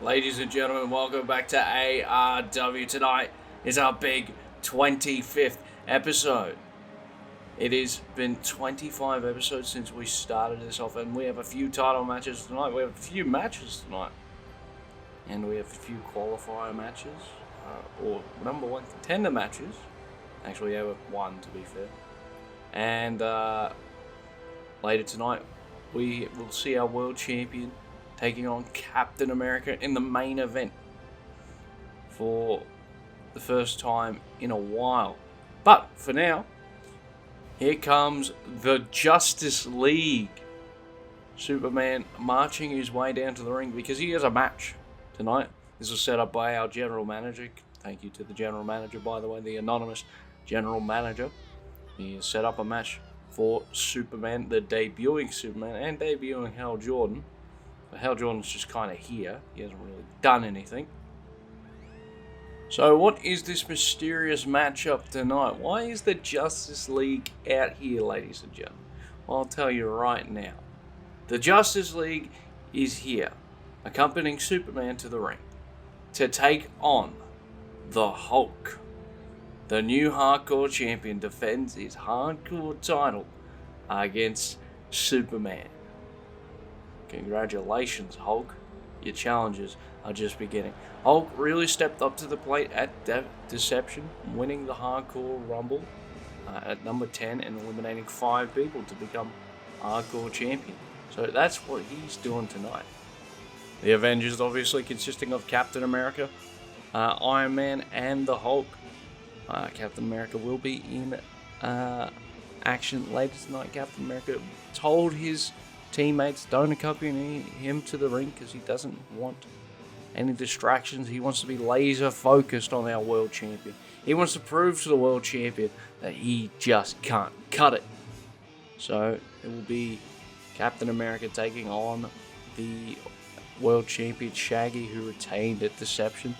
Ladies and gentlemen, welcome back to AIW. Tonight is our big 25th episode. It has been 25 episodes since we started this off, and we have a few title matches tonight. We have a few matches tonight. And we have a few qualifier matches, or number one contender matches. Actually, we have one, to be fair. And later tonight, we will see our world champion taking on Captain America in the main event for the first time in a while. But for now, here comes the Justice League. Superman marching his way down to the ring because he has a match tonight. This was set up by our general manager. Thank you to the general manager, by the way, the anonymous general manager. He has set up a match for Superman, the debuting Superman, and debuting Hal Jordan. But Hal Jordan's just kind of here. He hasn't really done anything. So what is this mysterious matchup tonight? Why is the Justice League out here, ladies and gentlemen? Well, I'll tell you right now. The Justice League is here, accompanying Superman to the ring to take on the Hulk. The new hardcore champion defends his hardcore title against Superman. Congratulations, Hulk. Your challenges are just beginning. Hulk really stepped up to the plate at Deception, winning the Hardcore Rumble at number 10 and eliminating 5 people to become Hardcore Champion. So that's what he's doing tonight. The Avengers, obviously consisting of Captain America, Iron Man, and the Hulk. Captain America will be in action later tonight. Captain America told his teammates don't accompany him to the ring because he doesn't want any distractions. He wants to be laser focused on our world champion. He wants to prove to the world champion that he just can't cut it. So it will be Captain America taking on the world champion Shaggy, who retained at Deception.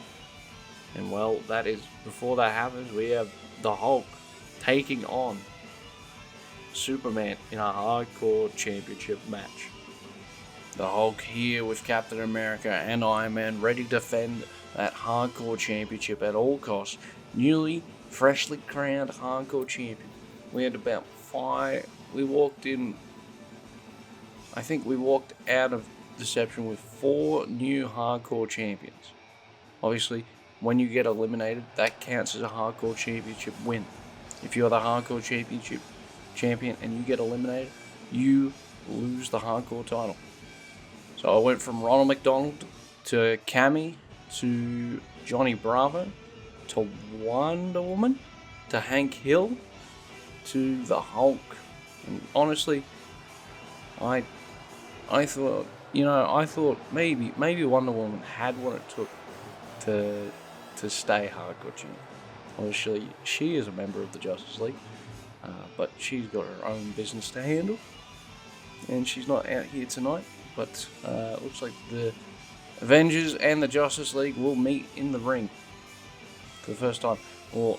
And well, that is, before that happens, we have the Hulk taking on Superman in a hardcore championship match. The Hulk here with Captain America and Iron Man ready to defend that hardcore championship at all costs. Newly, freshly crowned hardcore champion. We had about 5. We walked in. I think we walked out of Deception with 4 new hardcore champions. Obviously, when you get eliminated, that counts as a hardcore championship win. If you're the hardcore championship champion and you get eliminated, you lose the hardcore title. So I went from Ronald McDonald to Cammy to Johnny Bravo to Wonder Woman to Hank Hill to the Hulk. And honestly, I thought, maybe Wonder Woman had what it took to stay hardcore champion. Obviously, she is a member of the Justice League. But she's got her own business to handle, and she's not out here tonight. But looks like the Avengers and the Justice League will meet in the ring for the first time, or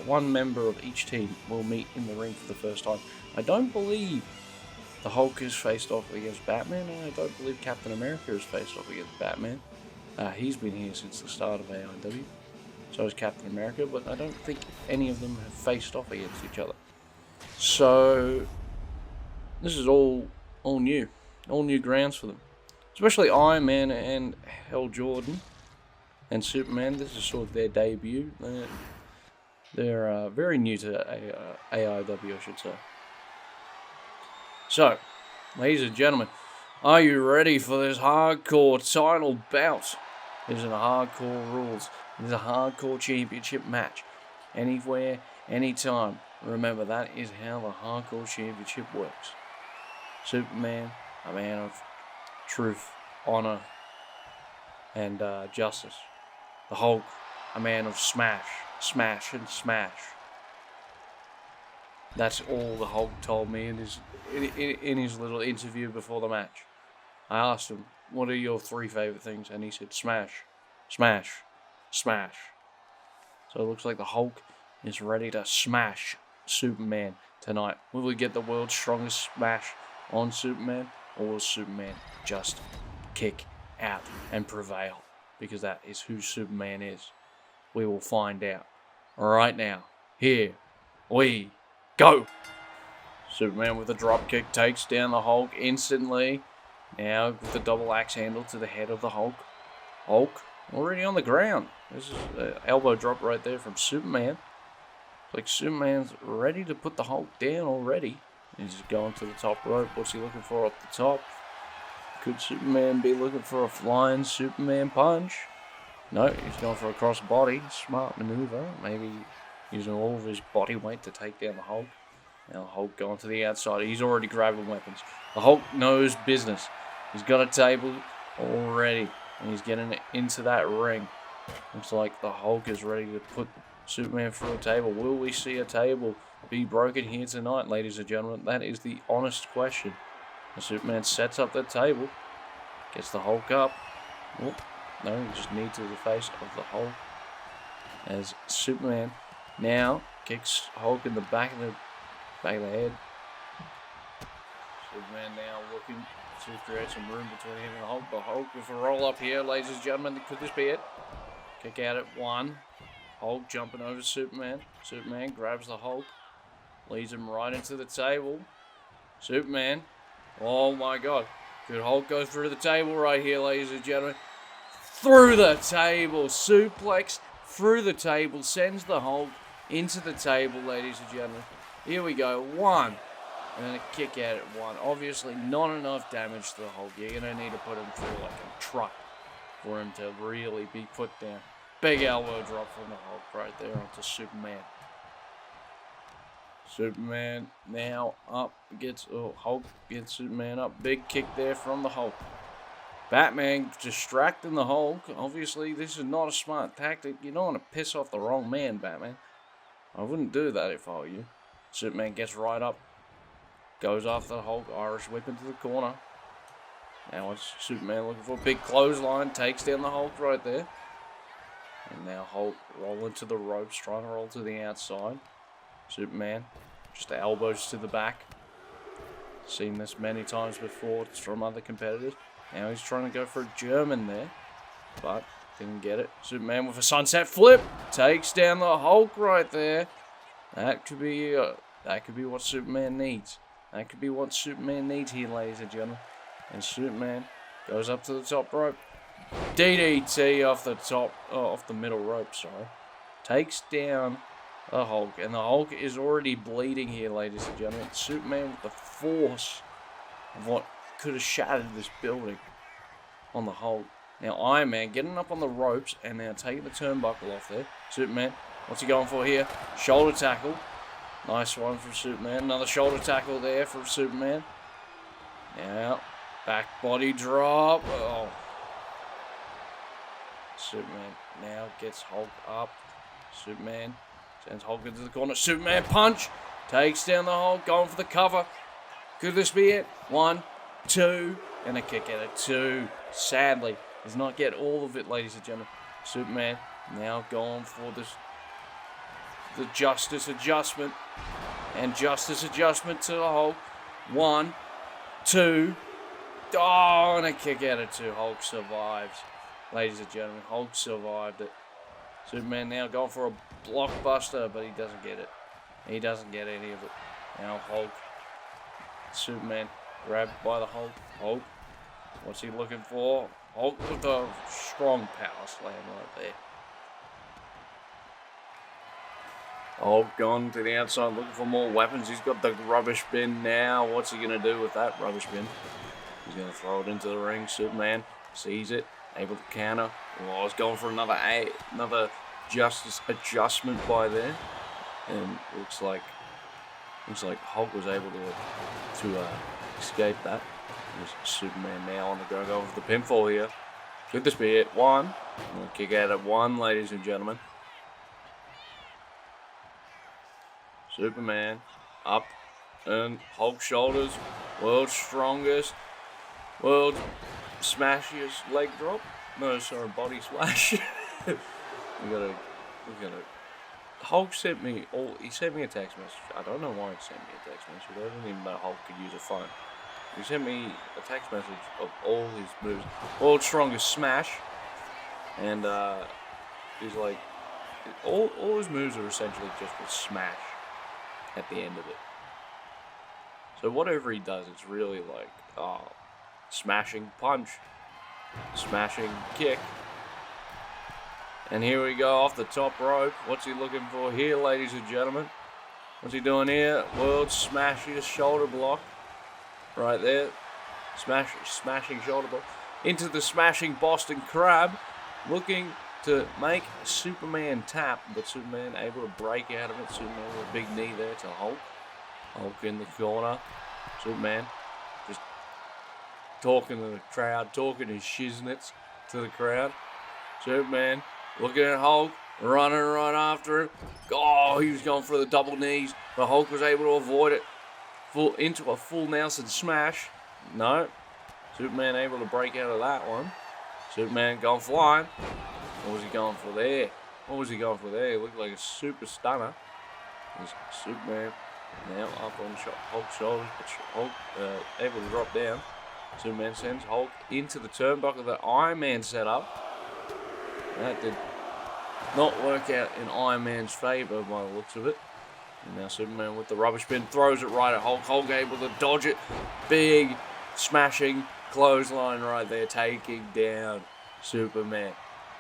one member of each team will meet in the ring for the first time. I don't believe the Hulk is faced off against Batman, and I don't believe Captain America is faced off against Batman. He's been here since the start of AIW. So is Captain America, but I don't think any of them have faced off against each other. So this is all new grounds for them. Especially Iron Man and Hal Jordan and Superman. This is sort of their debut. They're very new to AIW, I should say. So, ladies and gentlemen, are you ready for this hardcore title bout? These are the hardcore rules. It is a hardcore championship match. Anywhere, anytime. Remember, that is how the hardcore championship works. Superman, a man of truth, honor, and justice. The Hulk, a man of smash, and smash. That's all the Hulk told me in his little interview before the match. I asked him, what are your 3 favorite things? And he said, smash, smash, smash. So it looks like the Hulk is ready to smash Superman tonight. Will we get the world's strongest smash on Superman, or will Superman just kick out and prevail, because that is who Superman is. We will find out right now. Here we go. Superman with a drop kick takes down the Hulk instantly. Now with the double axe handle to the head of the Hulk. Hulk already on the ground. This is an elbow drop right there from Superman. It's like Superman's ready to put the Hulk down already. He's just going to the top rope. What's he looking for up the top? Could Superman be looking for a flying Superman punch? No, he's going for a crossbody. Smart maneuver. Maybe using all of his body weight to take down the Hulk. Now Hulk going to the outside. He's already grabbing weapons. The Hulk knows business. He's got a table already. And he's getting into that ring. Looks like the Hulk is ready to put Superman through a table. Will we see a table be broken here tonight, ladies and gentlemen? That is the honest question. And Superman sets up the table. Gets the Hulk up. Oh, no, he just knee to the face of the Hulk. As Superman now kicks Hulk in the back of the head. Superman now looking to create some room between him and the Hulk. The Hulk with a roll up here, ladies and gentlemen. Could this be it? Kick out at one. Hulk jumping over Superman. Superman grabs the Hulk. Leads him right into the table. Superman. Oh my God. Could Hulk go through the table right here, ladies and gentlemen? Through the table. Suplex through the table. Sends the Hulk into the table, ladies and gentlemen. Here we go. One. And then a kick out at one. Obviously not enough damage to the Hulk. You're going to need to put him through like a truck for him to really be put down. Big elbow drop from the Hulk right there onto Superman. Superman now up. Hulk gets Superman up. Big kick there from the Hulk. Batman distracting the Hulk. Obviously, this is not a smart tactic. You don't want to piss off the wrong man, Batman. I wouldn't do that if I were you. Superman gets right up. Goes after the Hulk. Irish whip into the corner. Now it's Superman looking for a big clothesline. Takes down the Hulk right there. And now Hulk rolling to the ropes. Trying to roll to the outside. Superman. Just the elbows to the back. Seen this many times before. It's from other competitors. Now he's trying to go for a German there. But didn't get it. Superman with a sunset flip. Takes down the Hulk right there. That could be what Superman needs. That could be what Superman needs here, ladies and gentlemen. And Superman goes up to the top rope. DDT off the middle rope, sorry. Takes down the Hulk. And the Hulk is already bleeding here, ladies and gentlemen. Superman with the force of what could have shattered this building on the Hulk. Now Iron Man getting up on the ropes and now taking the turnbuckle off there. Superman, what's he going for here? Shoulder tackle. Nice one from Superman. Another shoulder tackle there from Superman. Now, back body drop. Oh. Superman now gets Hulk up. Superman sends Hulk into the corner. Superman punch. Takes down the Hulk. Going for the cover. Could this be it? 1, 2. And a kick out at 2. Sadly, does not get all of it, ladies and gentlemen. Superman now going for the justice adjustment. And justice adjustment to the Hulk. 1, 2. Oh, and a kick out of 2. Hulk survives. Ladies and gentlemen, Hulk survived it. Superman now going for a blockbuster, but he doesn't get it. He doesn't get any of it. Now Hulk. Superman grabbed by the Hulk. Hulk. What's he looking for? Hulk with a strong power slam right there. Hulk gone to the outside looking for more weapons. He's got the rubbish bin now. What's he going to do with that rubbish bin? He's going to throw it into the ring. Superman sees it. Able to counter. Oh, he's going for another justice adjustment by there. And looks like Hulk was able to escape that. There's Superman now on the go for the pinfall here. Could this be it? 1. We'll kick out at 1, ladies and gentlemen. Superman up and Hulk shoulders. World's strongest. World's smashiest leg drop. No, sorry, body splash. we gotta. Hulk sent me a text message. I don't know why he sent me a text message. I didn't even know Hulk could use a phone. He sent me a text message of all his moves. World's strongest smash. And he's like, all his moves are essentially just a smash at the end of it. So whatever he does, it's really like, smashing punch, smashing kick. And here we go off the top rope. What's he looking for here, ladies and gentlemen? What's he doing here? World's smashiest shoulder block. Right there. Smashing shoulder block. Into the smashing Boston Crab. Looking to make Superman tap, but Superman able to break out of it. Superman with a big knee there to Hulk. Hulk in the corner. Superman just talking to the crowd, talking his shiznits to the crowd. Superman looking at Hulk, running right after him. Oh, he was going for the double knees, but Hulk was able to avoid it. Into a full Nelson smash. No. Superman able to break out of that one. Superman going flying. What was he going for there? It looked like a super stunner. There's Superman now up on Hulk's shoulders, but Hulk able to drop down. Superman sends Hulk into the turnbuckle that Iron Man set up. That did not work out in Iron Man's favour by the looks of it. And now Superman with the rubbish bin throws it right at Hulk. Hulk able to dodge it. Big smashing clothesline right there, taking down Superman.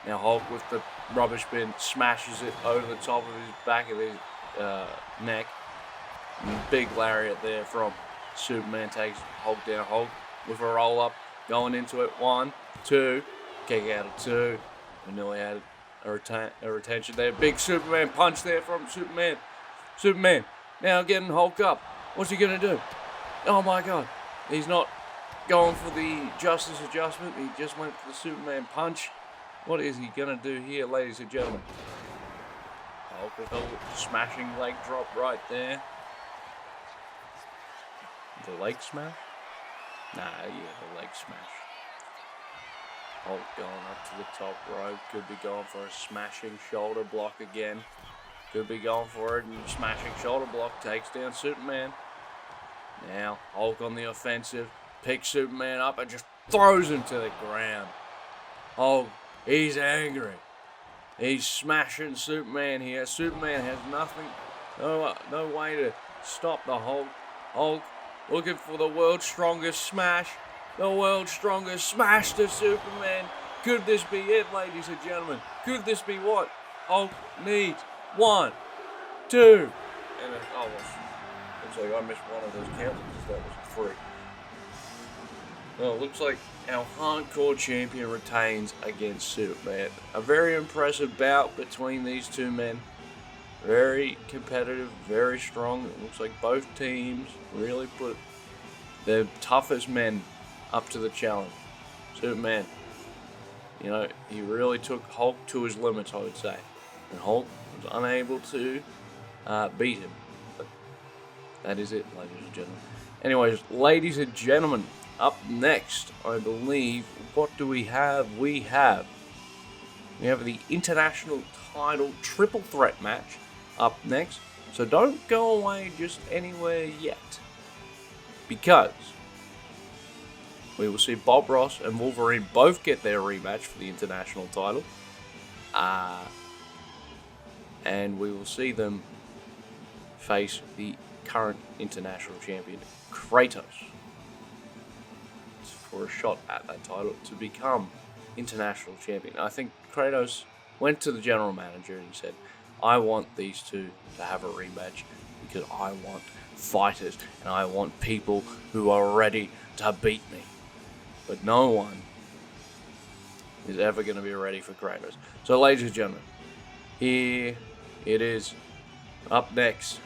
Now Hulk with the rubbish bin smashes it over the top of his back of his neck. And big lariat there from Superman takes Hulk down. Hulk with a roll up, going into it. 1, 2, kick out of 2. We nearly had a retention there. Big Superman punch there from Superman. Superman now getting Hulk up. What's he going to do? Oh my God. He's not going for the Justice adjustment. He just went for the Superman punch. What is he going to do here, ladies and gentlemen? Hulk with a smashing leg drop right there. The leg smash? Nah, yeah, the leg smash. Hulk going up to the top rope. Could be going for a smashing shoulder block again. Could be going for it, and smashing shoulder block takes down Superman. Now, Hulk on the offensive. Picks Superman up and just throws him to the ground. Hulk, he's angry. He's smashing Superman here. Superman has nothing, no way to stop the Hulk. Hulk looking for the world's strongest smash. The world's strongest smash to Superman. Could this be it, ladies and gentlemen? Could this be what Hulk needs? 1, 2. And looks like I missed one of those counts. That was 3. Well, it looks like our hardcore champion retains against Superman. A very impressive bout between these two men. Very competitive, very strong. It looks like both teams really put their toughest men up to the challenge. Superman, he really took Hulk to his limits, I would say. And Hulk was unable to beat him. But that is it, ladies and gentlemen. Anyways, ladies and gentlemen, up next, I believe, what do we have? We have the international title triple threat match up next. So don't go away just anywhere yet, because we will see Bob Ross and Wolverine both get their rematch for the international title. And we will see them face the current international champion, Kratos, for a shot at that title to become international champion. I think Kratos went to the general manager and he said, I want these two to have a rematch because I want fighters and I want people who are ready to beat me. But no one is ever going to be ready for Kratos. So, ladies and gentlemen, here it is. Up next,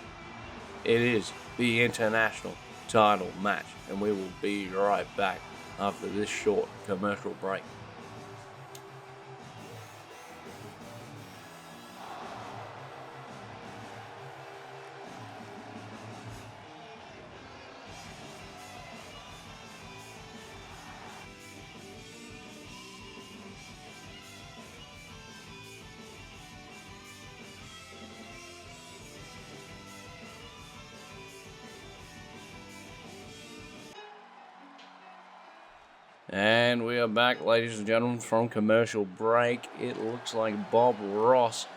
it is the international title match. And we will be right back after this short commercial break. And we are back, ladies and gentlemen, from commercial break. It looks like Bob Ross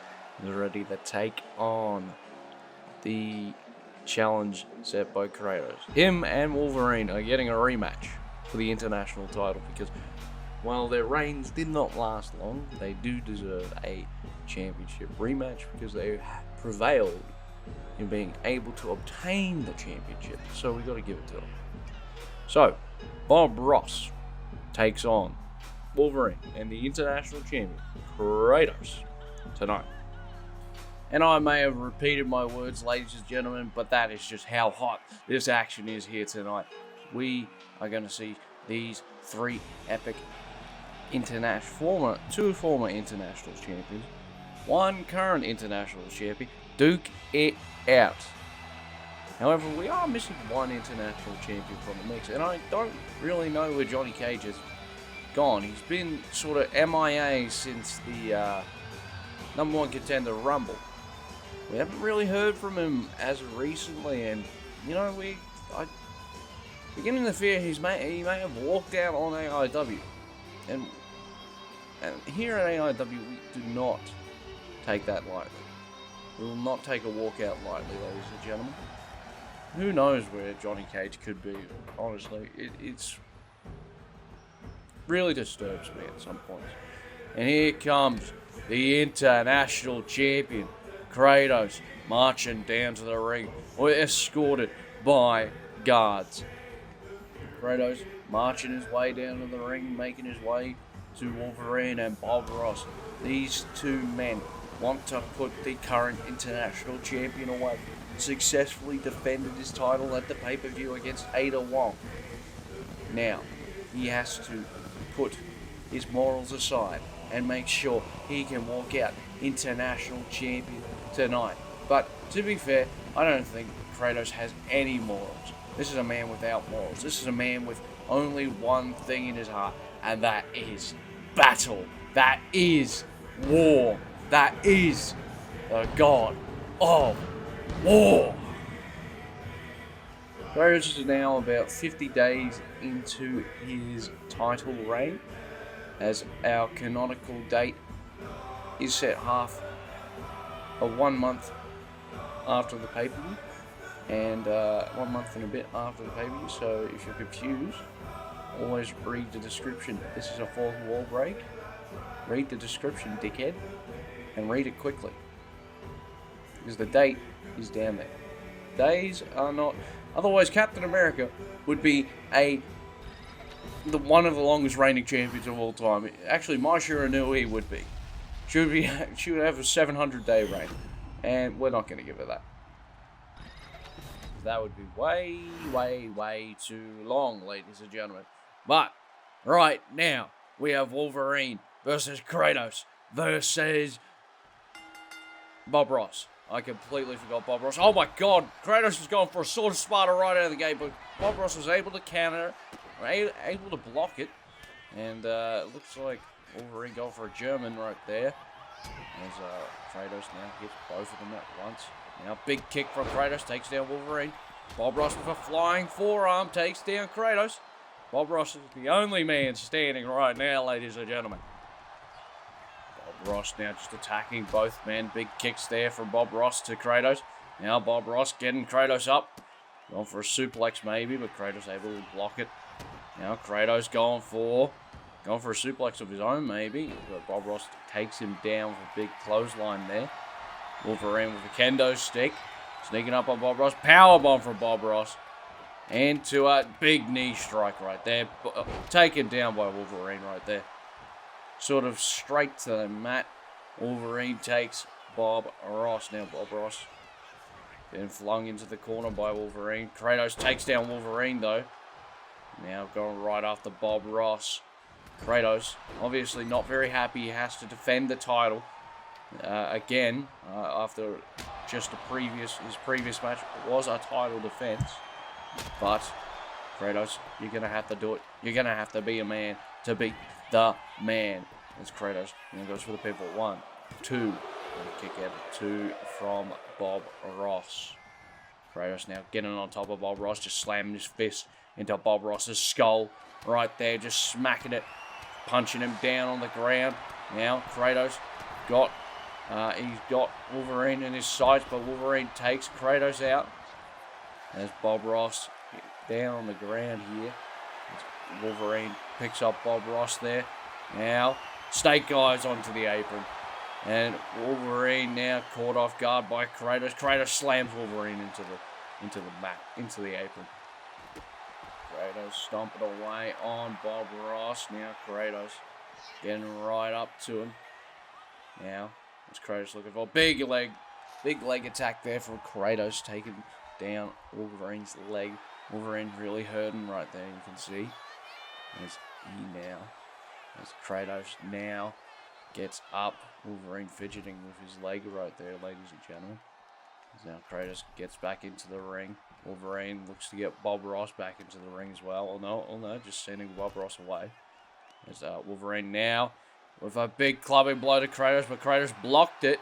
is ready to take on the challenge set by Kratos. Him and Wolverine are getting a rematch for the international title because while their reigns did not last long, they do deserve a championship rematch because they prevailed in being able to obtain the championship. So we got to give it to them. So, Bob Ross takes on Wolverine and the international champion, Kratos, tonight. And I may have repeated my words, ladies and gentlemen, but that is just how hot this action is here tonight. We are going to see these three epic two former international champions, one current international champion, duke it out. However, we are missing one international champion from the mix, and I don't really know where Johnny Cage has gone. He's been sort of MIA since the number one contender Rumble. We haven't really heard from him as of recently, and you know, I beginning to fear he may have walked out on AIW, and here at AIW we do not take that lightly. We will not take a walkout lightly, ladies and gentlemen. Who knows where Johnny Cage could be? Honestly, it's really disturbs me at some points. And here comes the international champion, Kratos, marching down to the ring. We're escorted by guards. Kratos marching his way down to the ring, making his way to Wolverine and Bob Ross. These two men want to put the current international champion away. Successfully defended his title at the pay-per-view against Ada Wong. Now, he has to put his morals aside and make sure he can walk out international champion tonight. But to be fair, I don't think Kratos has any morals. This is a man without morals. This is a man with only one thing in his heart, and that is battle. That is war. That is the god of war. Kratos is now about 50 days into his title reign, as our canonical date is set 1 month after the pay-per-view, and 1 month and a bit after the pay-per-view. So if you're confused, always read the description. This is a fourth wall break. Read the description, dickhead, and read it quickly, because the date is down there. Days are not. Otherwise, Captain America would be one of the longest reigning champions of all time. Actually, Mai Shiranui would be. She would have a 700-day reign, and we're not going to give her that. That would be way, way, way too long, ladies and gentlemen. But right now, we have Wolverine versus Kratos versus Bob Ross. I completely forgot Bob Ross. Oh my god, Kratos was going for a sword of Sparta right out of the gate, but Bob Ross was able to counter it, able to block it, and it looks like Wolverine going for a German right there, as Kratos now hits both of them at once. Now big kick from Kratos, takes down Wolverine. Bob Ross with a flying forearm takes down Kratos. Bob Ross is the only man standing right now, ladies and gentlemen. Ross now just attacking both men. Big kicks there from Bob Ross to Kratos. Now Bob Ross getting Kratos up. Going for a suplex maybe, but Kratos able to block it. Now Kratos going for a suplex of his own maybe. But Bob Ross takes him down with a big clothesline there. Wolverine with a kendo stick. Sneaking up on Bob Ross. Powerbomb from Bob Ross. And to a big knee strike right there. Taken down by Wolverine right there. Sort of straight to the mat. Wolverine takes Bob Ross. Now Bob Ross then flung into the corner by Wolverine. Kratos takes down Wolverine though. Now going right after Bob Ross. Kratos obviously not very happy. He has to defend the title again after just his previous match was a title defense. But Kratos, you're gonna have to do it. You're gonna have to be a man to beat the man. It's Kratos. And goes for the pivot. 1, 2. Kick out 2 from Bob Ross. Kratos now getting on top of Bob Ross, just slamming his fist into Bob Ross's skull. right there, just smacking it, punching him down on the ground. Now Kratos he's got Wolverine in his sights, but Wolverine takes Kratos out. As Bob Ross down on the ground here. Wolverine picks up Bob Ross there. Now Snake Eyes onto the apron. And Wolverine now caught off guard by Kratos. Kratos slams Wolverine into the apron. Kratos stomping away on Bob Ross. Now Kratos getting right up to him. Now, what's Kratos looking for? Big leg attack there from Kratos, taking down Wolverine's leg. Wolverine really hurting right there, you can see. As Kratos now gets up. Wolverine fidgeting with his leg right there, ladies and gentlemen. As now Kratos gets back into the ring. Wolverine looks to get Bob Ross back into the ring as well. Oh no, just sending Bob Ross away. As Wolverine now with a big clubbing blow to Kratos, but Kratos blocked it.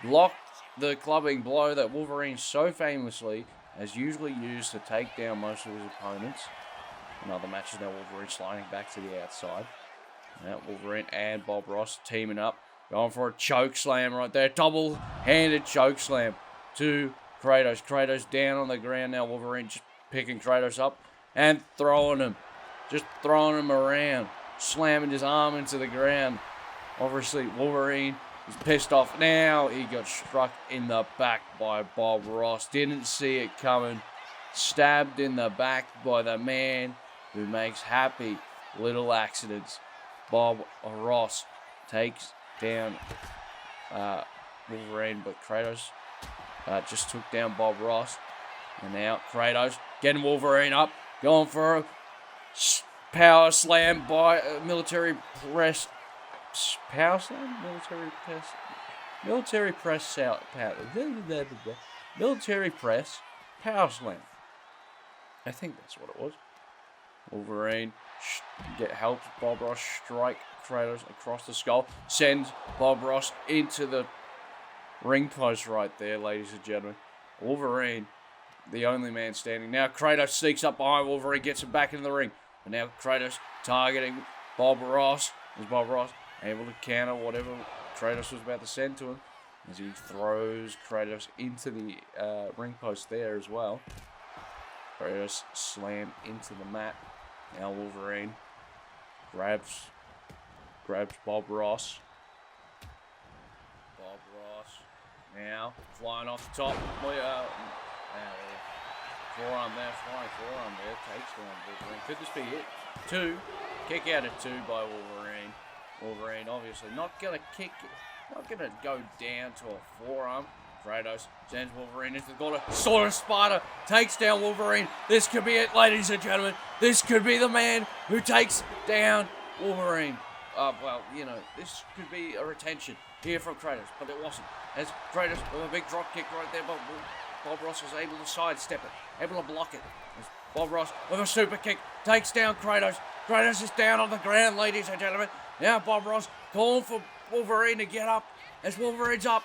Blocked the clubbing blow that Wolverine so famously has usually used to take down most of his opponents. In other matches now, Wolverine sliding back to the outside. Now Wolverine and Bob Ross teaming up. Going for a choke slam right there. Double-handed choke slam to Kratos. Kratos down on the ground now. Wolverine just picking Kratos up and throwing him. Just throwing him around. Slamming his arm into the ground. Obviously, Wolverine is pissed off. Now he got struck in the back by Bob Ross. Didn't see it coming. Stabbed in the back by the man who makes happy little accidents. Bob Ross takes down Wolverine, but Kratos just took down Bob Ross. And now Kratos getting Wolverine up, going for a power slam by military press. Power slam? Military press power slam. I think that's what it was. Wolverine helps Bob Ross strike Kratos across the skull. Sends Bob Ross into the ring post right there, ladies and gentlemen. Wolverine, the only man standing. Now Kratos sneaks up behind Wolverine, gets him back in the ring. And now Kratos targeting Bob Ross. Is Bob Ross able to counter whatever Kratos was about to send to him? As he throws Kratos into the ring post there as well. Kratos slammed into the mat. Now Wolverine grabs Bob Ross. Bob Ross now flying off the top. Forearm there, flying forearm there. Takes down Wolverine. Could this be it? 2. Kick out at 2 by Wolverine. Wolverine obviously not gonna go down to a forearm. Kratos sends Wolverine into the corner. Sword of Sparta takes down Wolverine. This could be it, ladies and gentlemen. This could be the man who takes down Wolverine. This could be a retention here from Kratos, but it wasn't. As Kratos with a big drop kick right there, but Bob Ross was able to sidestep it, able to block it. As Bob Ross with a super kick takes down Kratos. Kratos is down on the ground, ladies and gentlemen. Now Bob Ross calling for Wolverine to get up. As Wolverine's up,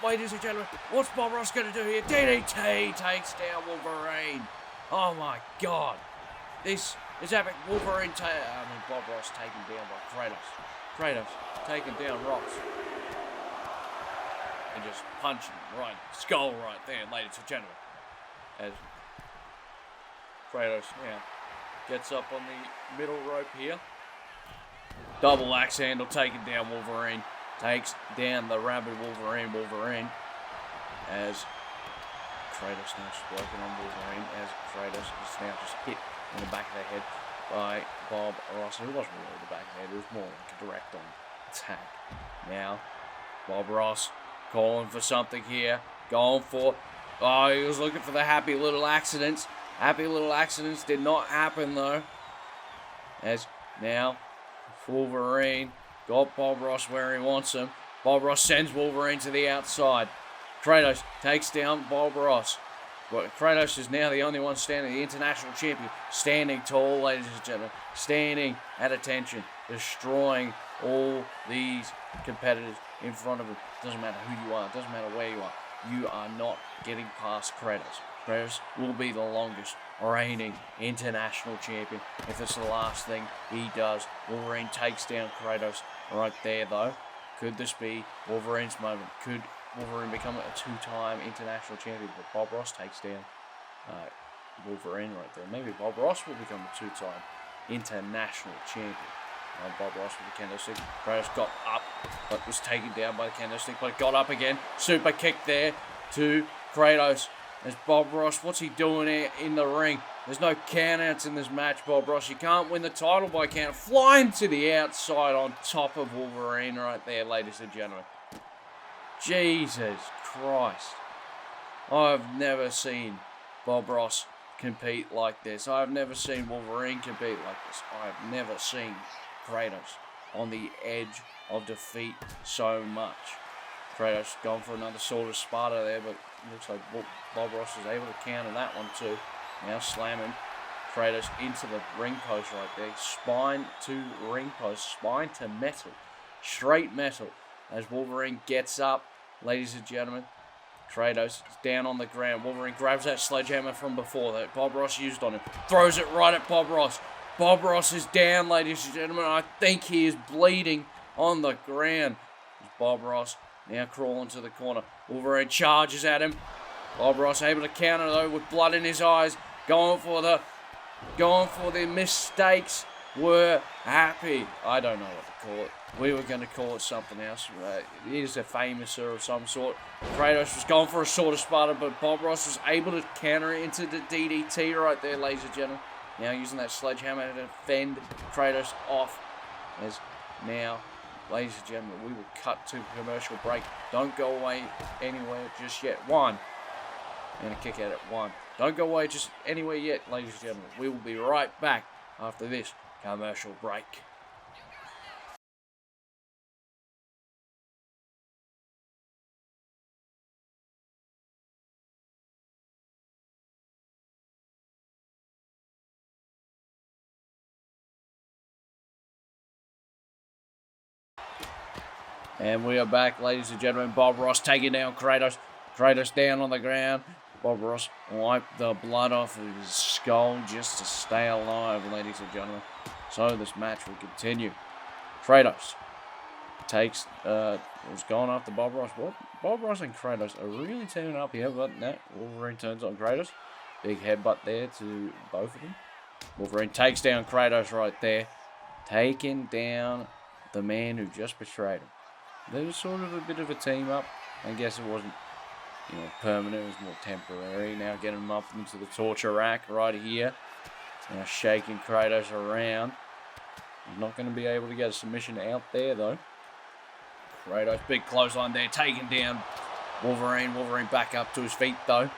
ladies and gentlemen. What's Bob Ross going to do here? DDT takes down Wolverine. Oh my God. This is epic. Bob Ross taken down by Kratos. Kratos taking down Ross. And just punching right, skull right there, ladies and gentlemen. As Kratos now gets up on the middle rope here. Double axe handle taking down Wolverine. Takes down the rabid Wolverine. As Kratos now just working on Wolverine. As Kratos is now just hit in the back of the head by Bob Ross. It wasn't really the back of the head, it was more like a direct on attack. Now, Bob Ross calling for something here. Going for... Oh, he was looking for the happy little accidents. Happy little accidents did not happen though. As now, Wolverine got Bob Ross where he wants him. Bob Ross sends Wolverine to the outside. Kratos takes down Bob Ross. But Kratos is now the only one standing, the international champion. Standing tall, ladies and gentlemen. Standing at attention. Destroying all these competitors in front of him. Doesn't matter who you are. Doesn't matter where you are. You are not getting past Kratos. Kratos will be the longest reigning international champion if it's the last thing he does. Wolverine takes down Kratos right there, though. Could this be Wolverine's moment? Could Wolverine become a two-time international champion? But Bob Ross takes down Wolverine right there. Maybe Bob Ross will become a two-time international champion. Bob Ross with the kendo stick. Kratos got up, but was taken down by the kendo stick, but got up again. Super kick there to Kratos. There's Bob Ross. What's he doing here in the ring? There's no countouts in this match, Bob Ross. You can't win the title by count. Flying to the outside on top of Wolverine right there, ladies and gentlemen. Jesus Christ. I've never seen Bob Ross compete like this. I've never seen Wolverine compete like this. I've never seen Kratos on the edge of defeat so much. Kratos gone for another sort of Sparta there, but looks like Bob Ross is able to counter that one too. Now slamming Kratos into the ring post right there. Spine to ring post, spine to metal. Straight metal as Wolverine gets up, ladies and gentlemen. Kratos is down on the ground. Wolverine grabs that sledgehammer from before that Bob Ross used on him. Throws it right at Bob Ross. Bob Ross is down, ladies and gentlemen. I think he is bleeding on the ground. Bob Ross now crawling to the corner. Wolverine charges at him. Bob Ross able to counter though with blood in his eyes. Going for the mistakes were happy. I don't know what to call it. We were going to call it something else. It is a famouser of some sort. Kratos was going for a sword of Sparta, but Bob Ross was able to counter it into the DDT right there, ladies and gentlemen. Now using that sledgehammer to fend Kratos off. As now, ladies and gentlemen, we will cut to commercial break. Don't go away anywhere just yet. One. I'm going to kick out at one. Don't go away just anywhere yet, ladies and gentlemen. We will be right back after this commercial break. And we are back, ladies and gentlemen. Bob Ross taking down Kratos. Kratos down on the ground. Bob Ross wiped the blood off of his skull just to stay alive, ladies and gentlemen. So this match will continue. Kratos takes, was going after Bob Ross. What? Bob Ross and Kratos are really teaming up here, but no, Wolverine turns on Kratos. Big headbutt there to both of them. Wolverine takes down Kratos right there. Taking down the man who just betrayed him. There was sort of a bit of a team up. I guess it wasn't, permanent. It was more temporary. Now getting him up into the torture rack right here. Now shaking Kratos around. He's not going to be able to get a submission out there, though. Kratos, big clothesline there, taking down Wolverine. Wolverine back up to his feet, though.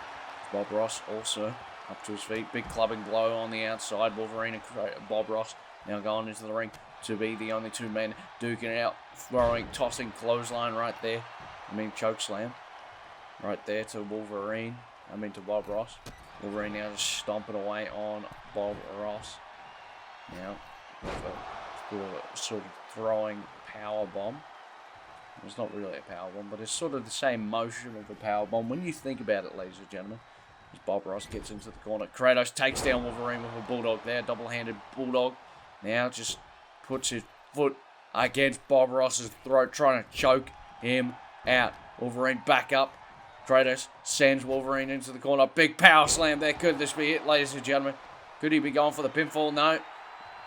Bob Ross also up to his feet. Big clubbing blow on the outside. Wolverine and Bob Ross now going into the ring to be the only two men duking it out, tossing clothesline right there. Choke slam right there to Wolverine. To Bob Ross. Wolverine now just stomping away on Bob Ross. Now, with a sort of throwing power bomb. It's not really a power bomb, but it's sort of the same motion of a power bomb when you think about it, ladies and gentlemen. As Bob Ross gets into the corner, Kratos takes down Wolverine with a bulldog there, double-handed bulldog. Now just puts his foot against Bob Ross's throat, trying to choke him out. Wolverine back up. Kratos sends Wolverine into the corner. Big power slam there. Could this be it, ladies and gentlemen? Could he be going for the pinfall? No.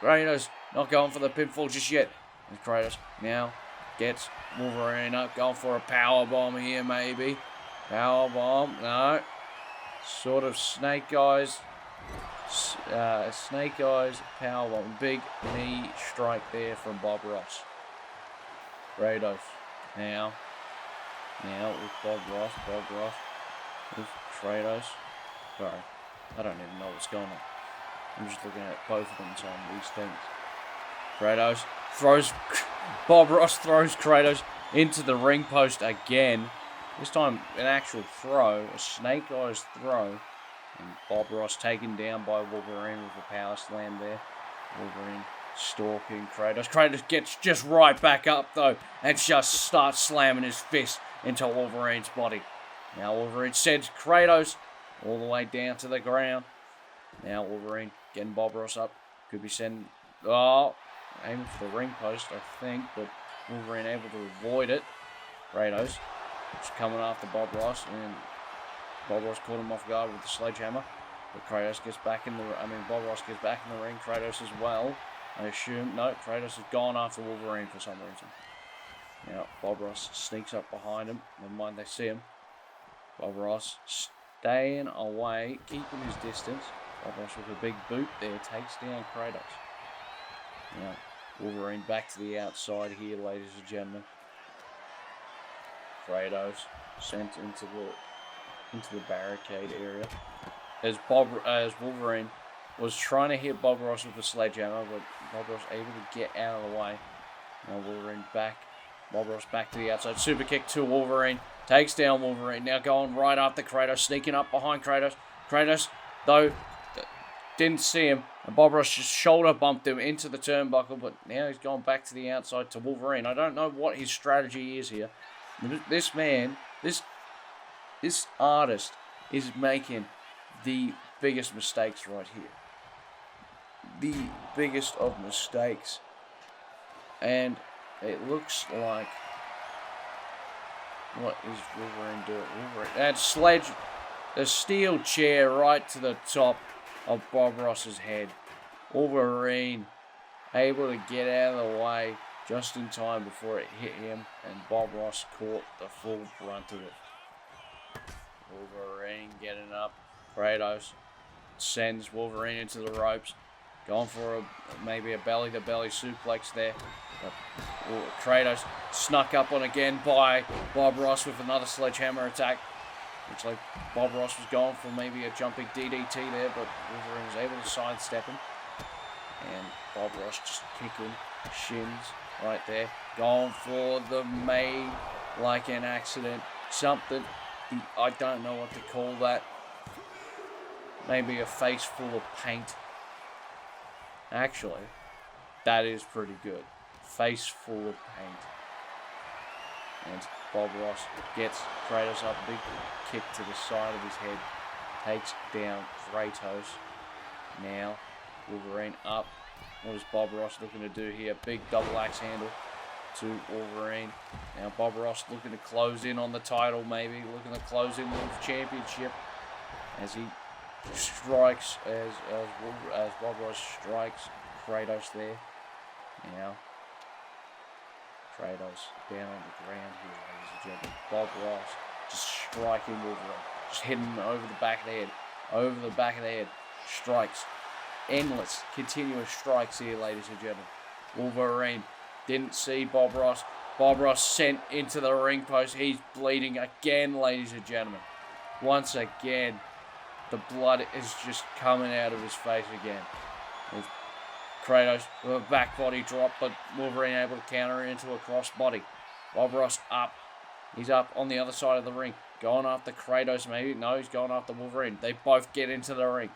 Kratos not going for the pinfall just yet. And Kratos now gets Wolverine up, going for a power bomb here, maybe. Power bomb, no. Sort of Snake Eyes power bomb. Big knee strike there from Bob Ross. Kratos now with Bob Ross with Kratos. Sorry, I don't even know what's going on. I'm just looking at both of them on these things. Kratos throws, Bob Ross throws Kratos into the ring post again. This time an actual throw, a Snake Eyes throw. And Bob Ross taken down by Wolverine with a power slam there. Wolverine stalking Kratos. Kratos gets just right back up though and just starts slamming his fist into Wolverine's body. Now Wolverine sends Kratos all the way down to the ground. Now Wolverine getting Bob Ross up. Could be sending... Oh, aiming for the ring post, I think, but Wolverine able to avoid it. Kratos just coming after Bob Ross, and Bob Ross caught him off guard with the sledgehammer. But Kratos gets back in the... Bob Ross gets back in the ring. Kratos as well. I assume... No, Kratos has gone after Wolverine for some reason. Now, Bob Ross sneaks up behind him. Never mind, they see him. Bob Ross staying away, keeping his distance. Bob Ross with a big boot there takes down Kratos. Now, Wolverine back to the outside here, ladies and gentlemen. Kratos sent into the barricade area. As Wolverine was trying to hit Bob Ross with a sledgehammer, but Bob Ross able to get out of the way. Now Wolverine back. Bob Ross back to the outside. Super kick to Wolverine. Takes down Wolverine. Now going right after Kratos. Sneaking up behind Kratos. Kratos, though, didn't see him. And Bob Ross just shoulder bumped him into the turnbuckle. But now he's gone back to the outside to Wolverine. I don't know what his strategy is here. This man, this artist is making the biggest mistakes right here. The biggest of mistakes. And it looks like... What is Wolverine doing? Wolverine. The steel chair right to the top of Bob Ross's head. Wolverine able to get out of the way just in time before it hit him, and Bob Ross caught the full brunt of it. Wolverine getting up. Kratos sends Wolverine into the ropes. Going for maybe a belly-to-belly suplex there. But Kratos snuck up on again by Bob Ross with another sledgehammer attack. Looks like Bob Ross was going for maybe a jumping DDT there, but Wolverine was able to sidestep him. And Bob Ross just kicking shins right there. Going for the made like an accident. Something, I don't know what to call that. Maybe a face full of paint. Actually, that is pretty good. Face full of paint. And Bob Ross gets Kratos up. Big kick to the side of his head. Takes down Kratos. Now, Wolverine up. What is Bob Ross looking to do here? Big double axe handle to Wolverine. Now Bob Ross looking to close in on the title maybe. Looking to close in with the championship. As he strikes, as Bob Ross strikes Kratos there. Now, Kratos down on the ground here, ladies and gentlemen. Bob Ross just striking Wolverine. Just hitting him over the back of the head. Over the back of the head. Strikes. Endless, continuous strikes here, ladies and gentlemen. Wolverine didn't see Bob Ross. Bob Ross sent into the ring post. He's bleeding again, ladies and gentlemen. Once again, the blood is just coming out of his face again. With Kratos with a back body drop, but Wolverine able to counter into a cross body. Bob Ross up. He's up on the other side of the ring. Going after Kratos maybe. No, he's going after Wolverine. They both get into the ring.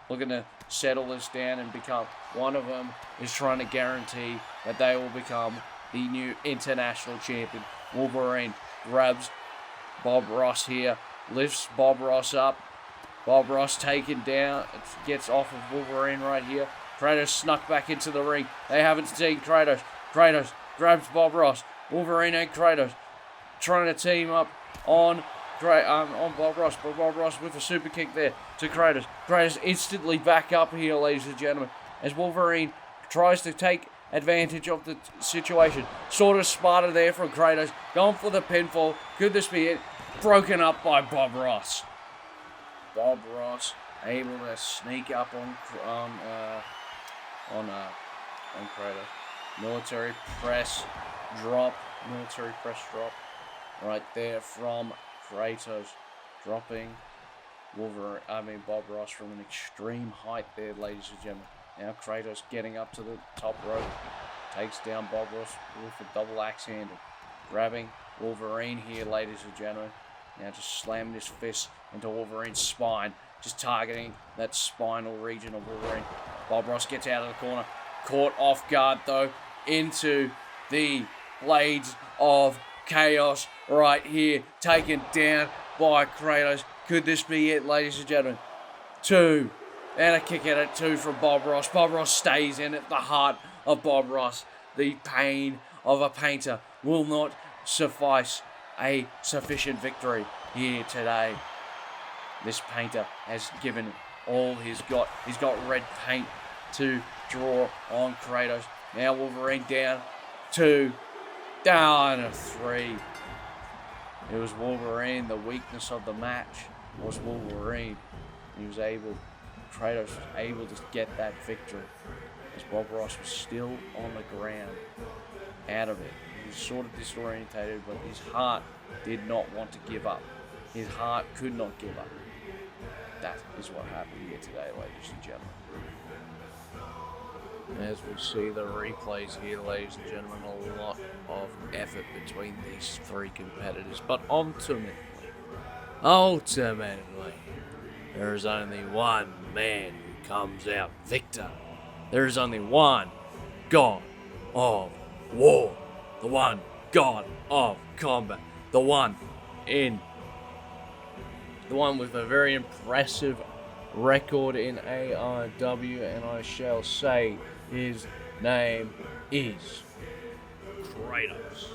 Looking to settle this down and become... One of them is trying to guarantee that they will become the new international champion. Wolverine grabs Bob Ross here. Lifts Bob Ross up. Bob Ross taken down. Gets off of Wolverine right here. Kratos snuck back into the ring. They haven't seen Kratos. Kratos grabs Bob Ross. Wolverine and Kratos trying to team up on Bob Ross. But Bob Ross with a super kick there to Kratos. Kratos instantly back up here, ladies and gentlemen, as Wolverine tries to take advantage of the situation. Sort of smarter there from Kratos. Going for the pinfall. Could this be it? Broken up by Bob Ross. Bob Ross able to sneak up on Kratos. Military press drop. Right there from Kratos. Dropping Bob Ross from an extreme height there, ladies and gentlemen. Now Kratos getting up to the top rope. Takes down Bob Ross with a double axe handle. Grabbing Wolverine here, ladies and gentlemen. Now just slamming his fist into Wolverine's spine. Just targeting that spinal region of Wolverine. Bob Ross gets out of the corner. Caught off guard though. Into the Blades of Chaos right here. Taken down by Kratos. Could this be it, ladies and gentlemen? 2. And a kick out at 2 from Bob Ross. Bob Ross stays in at the heart of Bob Ross. The pain of a painter will not suffice a sufficient victory here today. This painter has given all he's got. He's got red paint to draw on Kratos. Now Wolverine down 2, down to 3. It was Wolverine. The weakness of the match was Wolverine. Kratos was able to get that victory as Bob Ross was still on the ground, out of it. He was sort of disorientated, but his heart did not want to give up. His heart could not give up. That is what happened here today, ladies and gentlemen. As we see the replays here, ladies and gentlemen, a lot of effort between these 3 competitors. But ultimately, there is only one man who comes out victor. There is only one God of War, the one God of Combat, the one with a very impressive record in AIW, and I shall say his name is Kratos.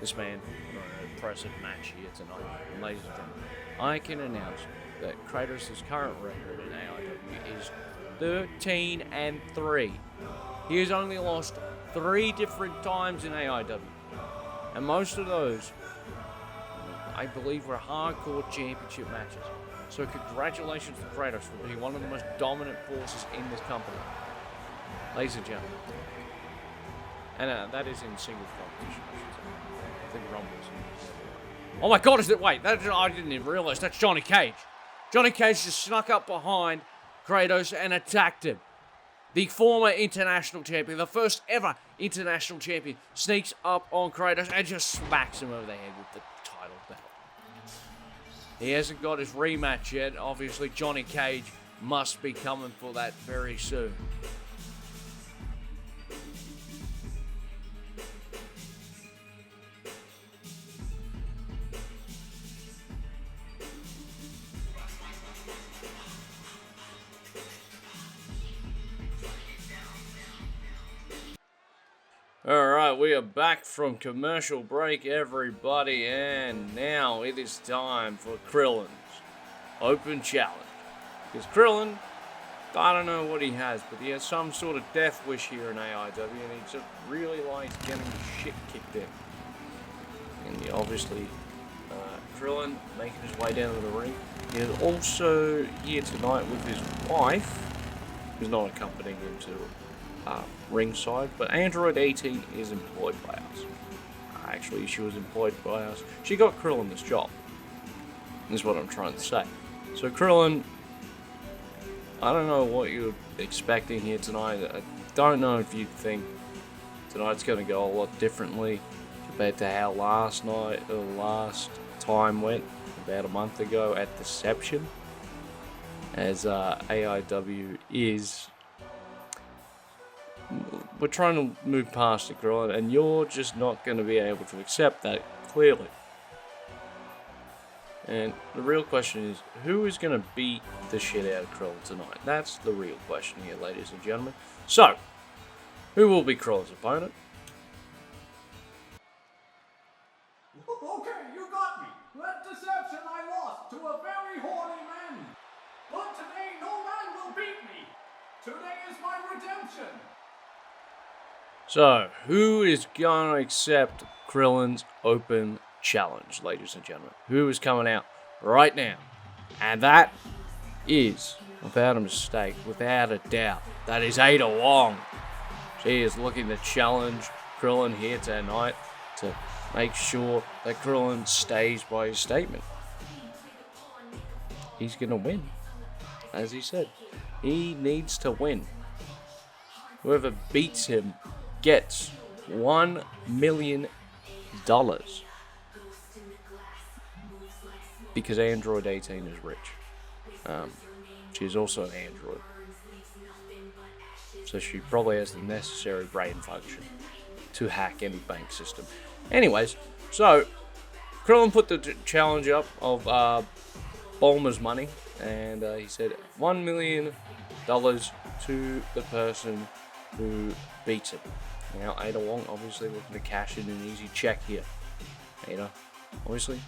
This man, an impressive match here tonight. And ladies and gentlemen, I can announce that Kratos' current record in AIW is 13-3. He has only lost 3 different times in AIW. And most of those, I believe, were hardcore championship matches. So congratulations to Kratos for being one of the most dominant forces in this company. Ladies and gentlemen. And that is in singles competition, I should say. I think Rumble's in. Oh my god, is it? Wait, I didn't even realize. That's Johnny Cage. Johnny Cage just snuck up behind Kratos and attacked him. The former international champion, the first ever international champion, sneaks up on Kratos and just smacks him over the head with the title belt. He hasn't got his rematch yet. Obviously, Johnny Cage must be coming for that very soon. Alright, we are back from commercial break, everybody, and now it is time for Krillin's Open Challenge. Because Krillin, I don't know what he has, but he has some sort of death wish here in AIW, and he just really likes getting his shit kicked in. And obviously, Krillin making his way down to the ring. He is also here tonight with his wife, who's not accompanying him to ringside, but Android 18 is employed by us. Actually, she was employed by us. She got Krillin this job, is what I'm trying to say. So Krillin, I don't know what you're expecting here tonight. I don't know if you think tonight's going to go a lot differently compared to how last time went about a month ago at Deception, as AIW is. We're trying to move past it, Krillin, and you're just not going to be able to accept that, clearly. And the real question is, who is going to beat the shit out of Krillin tonight? That's the real question here, ladies and gentlemen. So, who will be Krillin's opponent? Okay, you got me. That Deception I lost to a very horny man. But today no man will beat me. Today is my redemption. So, who is going to accept Krillin's Open Challenge, ladies and gentlemen? Who is coming out right now? And that is, without a mistake, without a doubt, that is Ada Wong. She is looking to challenge Krillin here tonight to make sure that Krillin stays by his statement. He's going to win, as he said. He needs to win. Whoever beats him gets $1 million. Because Android 18 is rich. She's also an android. So she probably has the necessary brain function to hack any bank system. Anyways, so Krillin put the challenge up of Bulmer's money, and he said $1 million to the person who beats him. Now, Ada Wong obviously looking to cash in an easy check here. Ada, obviously,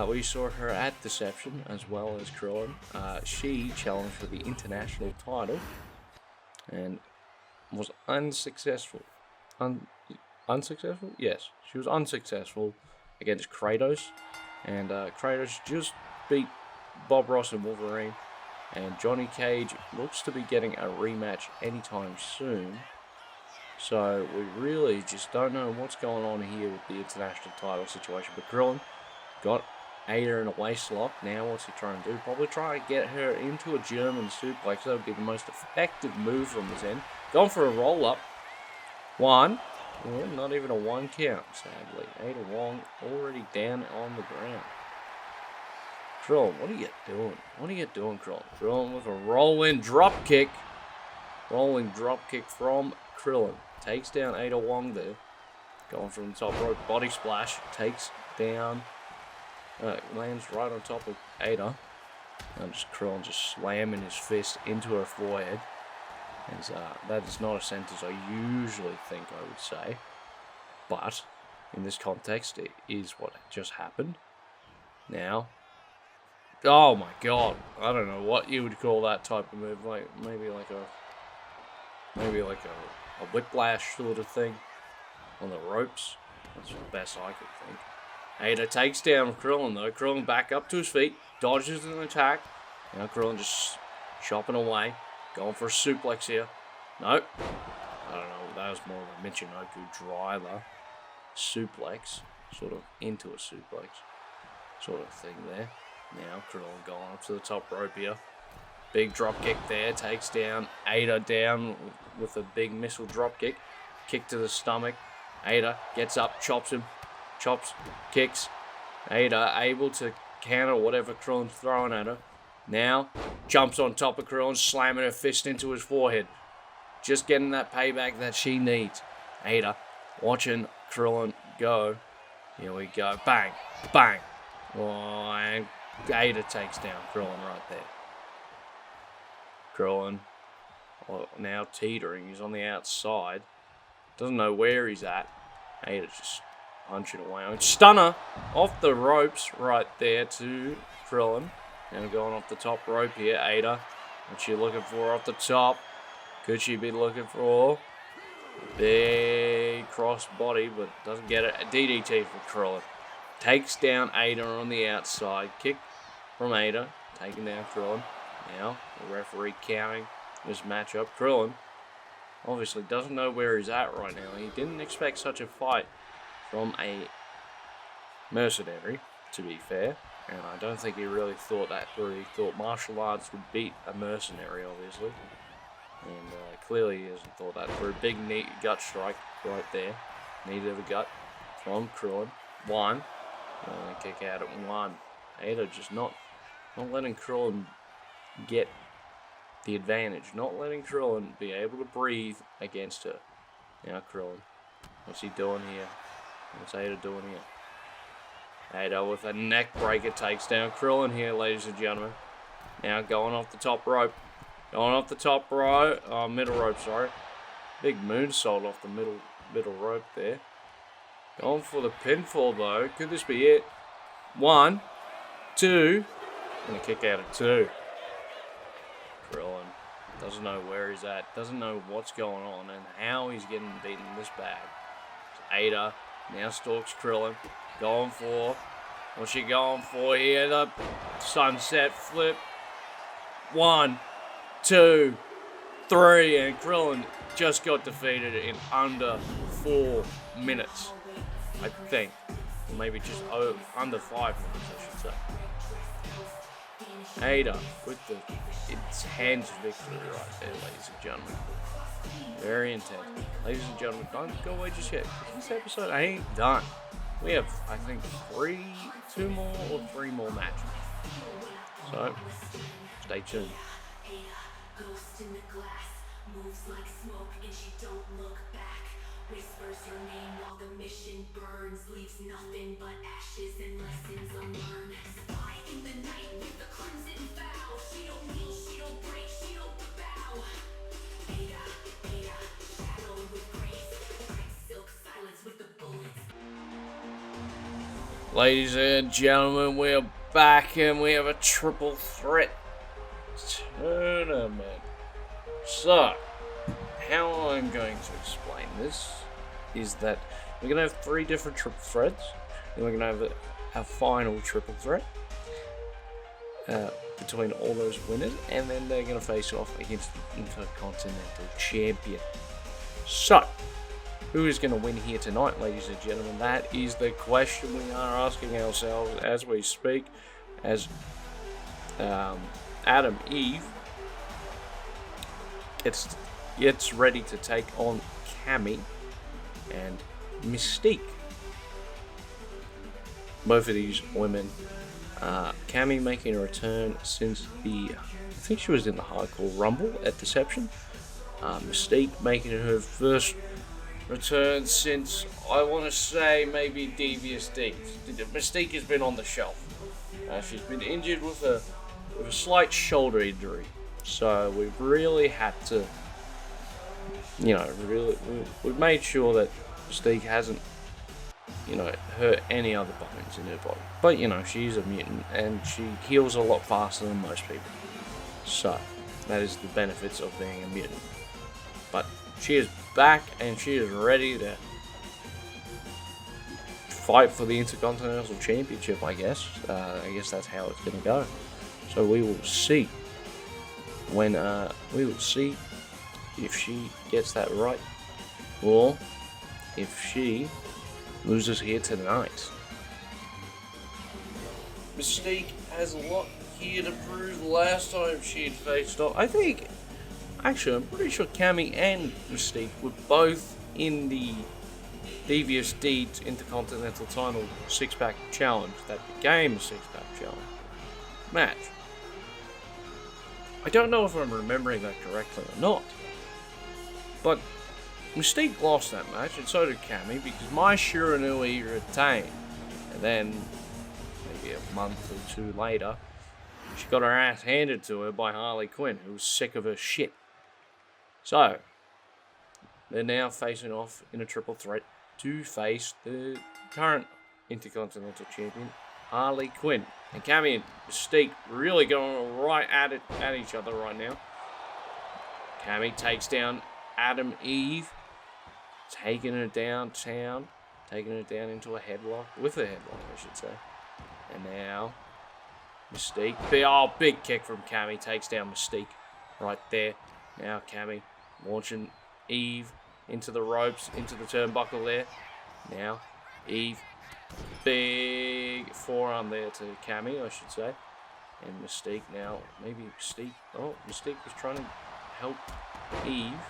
we saw her at Deception as well as Krillin. She challenged for the international title and was unsuccessful. Unsuccessful? Yes, she was unsuccessful against Kratos, and Kratos just beat Bob Ross and Wolverine, and Johnny Cage looks to be getting a rematch anytime soon. So we really just don't know what's going on here with the international title situation. But Krillin got Ada in a waist lock. Now what's he trying to do? Probably try to get her into a German suplex. That would be the most effective move from his end. Going for a roll-up. One. Well, not even a one count, sadly. Ada Wong already down on the ground. Krillin, what are you doing? What are you doing, Krillin? Krillin with a rolling drop kick. Rolling drop kick from Krillin. Takes down Ada Wong there. Going from the top rope. Body splash. Takes down. Lands right on top of Ada. And just Krillin just slamming his fist into her forehead. And that is not a sentence I usually think I would say. But in this context, it is what just happened. Now. Oh my god. I don't know what you would call that type of move. Like maybe like a whiplash sort of thing on the ropes. That's the best I could think. Ada takes down Krillin though. Krillin back up to his feet, dodges an attack. Now Krillin just chopping away, going for a suplex here. Nope. I don't know. That was more of a Michinoku driver suplex, sort of into a suplex sort of thing there. Now Krillin going up to the top rope here. Big drop kick there, takes down Ada down with a big missile drop kick. Kick to the stomach. Ada gets up, chops him, kicks. Ada able to counter whatever Krillin's throwing at her. Now jumps on top of Krillin, slamming her fist into his forehead. Just getting that payback that she needs. Ada watching Krillin go. Here we go. Bang, bang. Oh, and Ada takes down Krillin right there. Krillin now teetering. He's on the outside. Doesn't know where he's at. Ada just punching away. Stunner off the ropes right there to Krillin. Now going off the top rope here. Ada. What's she looking for off the top? Could she be looking for big cross body, but doesn't get it. A DDT for Krillin. Takes down Ada on the outside. Kick from Ada. Taking down Krillin. Now, the referee counting this matchup. Krillin obviously doesn't know where he's at right now. He didn't expect such a fight from a mercenary, to be fair. And I don't think he really thought that through. He thought martial arts would beat a mercenary, obviously. And clearly he hasn't thought that through. Big knee gut strike right there. Knee to the gut from Krillin. One. Kick out at one. Ada just not letting Krillin get the advantage. Not letting Krillin be able to breathe against her. Now Krillin. What's he doing here? What's Ada doing here? Ada with a neck breaker takes down Krillin here, ladies and gentlemen. Now going off the top rope. Going off the top rope. Middle rope, sorry. Big moonsault off the middle rope there. Going for the pinfall though. Could this be it? One. Two. And a kick out of two. Krillin doesn't know where he's at. Doesn't know what's going on and how he's getting beaten this bad. Ada now stalks Krillin. Going for. What's she going for here? The sunset flip. One. Two. Three. And Krillin just got defeated in under 4 minutes. I think. Maybe just under 5 minutes, I should say. Ada with the intense victory right there, ladies and gentlemen. Very intense. Ladies and gentlemen, don't go away just yet. This episode ain't done. We have, I think, 2 more or 3 more matches. So, stay tuned. Ghost in the glass, moves like smoke and she don't look back. Whispers her name while the mission burns, leaves nothing but ashes and lessons unlearned. Spy in the night with the Ladies and gentlemen, we are back and we have a triple threat tournament. So, how I'm going to explain this is that we're going to have 3 different triple threats. Then we're going to have a final triple threat between all those winners, and then they're going to face off against the Intercontinental Champion. So, who is going to win here tonight, ladies and gentlemen? That is the question we are asking ourselves as we speak, as Adam Eve gets ready to take on Cammy and Mystique. Both of these women, Cammy making a return since I think she was in the Hardcore Rumble at Deception. Mystique making her first return since, I want to say, maybe Devious Deeds. Mystique has been on the shelf. She's been injured with a slight shoulder injury. So we've really had to, we've made sure that Mystique hasn't, hurt any other bones in her body. But, she's a mutant and she heals a lot faster than most people. So, that is the benefits of being a mutant. But she is back and she is ready to fight for the Intercontinental Championship, I guess. I guess that's how it's going to go. So we will see we will see if she gets that right or if she loses here tonight. Mystique has a lot here to prove. Last time she had faced off, I'm pretty sure Cammy and Mystique were both in the Devious Deeds Intercontinental Title 6-pack challenge that became a 6-pack challenge match. I don't know if I'm remembering that correctly or not, but Mystique lost that match, and so did Cammy, because Mai Shiranui retained. And then, maybe a month or 2 later, she got her ass handed to her by Harley Quinn, who was sick of her shit. So, they're now facing off in a triple threat to face the current Intercontinental Champion, Harley Quinn. And Cammy and Mystique really going right at each other right now. Cammy takes down Adam Eve, taking her downtown, taking her down into a headlock, with a headlock, I should say. And now, Mystique, big kick from Cammy, takes down Mystique right there. Now Cammy launching Eve into the ropes, into the turnbuckle there. Now, Eve, big forearm there to Cammy, I should say. And Mystique now, Mystique was trying to help Eve.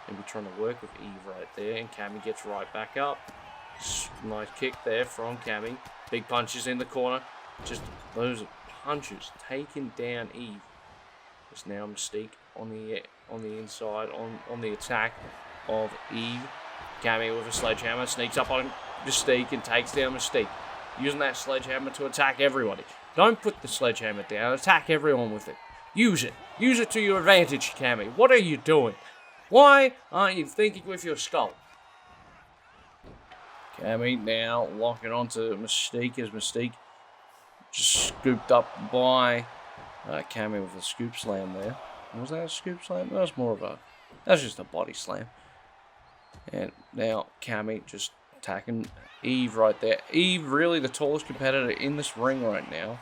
Maybe trying to work with Eve right there, and Cammy gets right back up. Nice kick there from Cammy. Big punches in the corner. Just those punches taking down Eve. It's now Mystique on the inside, on the attack of Eve. Cammy with a sledgehammer sneaks up on Mystique and takes down Mystique. Using that sledgehammer to attack everybody. Don't put the sledgehammer down. Attack everyone with it. Use it. Use it to your advantage, Cammy. What are you doing? Why aren't you thinking with your skull? Cammy now locking onto Mystique as Mystique just scooped up by Cammy with a scoop slam there. Was that a scoop slam? That was just a body slam. And now Cammy just attacking Eve right there. Eve really the tallest competitor in this ring right now.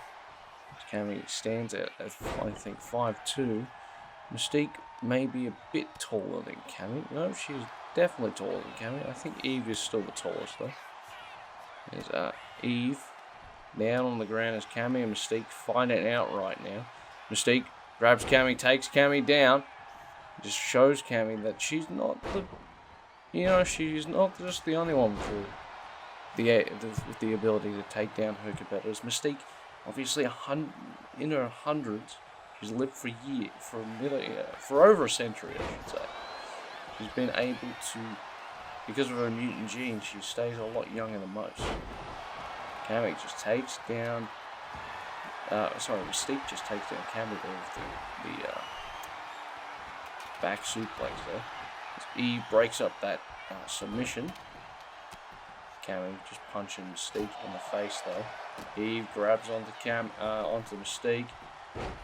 Cammy stands at I think 5'2". Mystique may be a bit taller than Cammy. No, she's definitely taller than Cammy. I think Eve is still the tallest though. There's Eve down on the ground as Cammy and Mystique fighting it out right now. Mystique grabs Cammy, takes Cammy down. Just shows Cammy that she's not she's not just the only one with the ability to take down her competitors. Mystique, obviously in her hundreds, she's lived for years, for over a century, I should say. She's been able to, because of her mutant gene, she stays a lot younger than most. Cammy just takes down, Mystique just takes down Cammy there with the back suplex there. As Eve breaks up that submission. Cammy just punching Mystique in the face though. Eve grabs onto Mystique.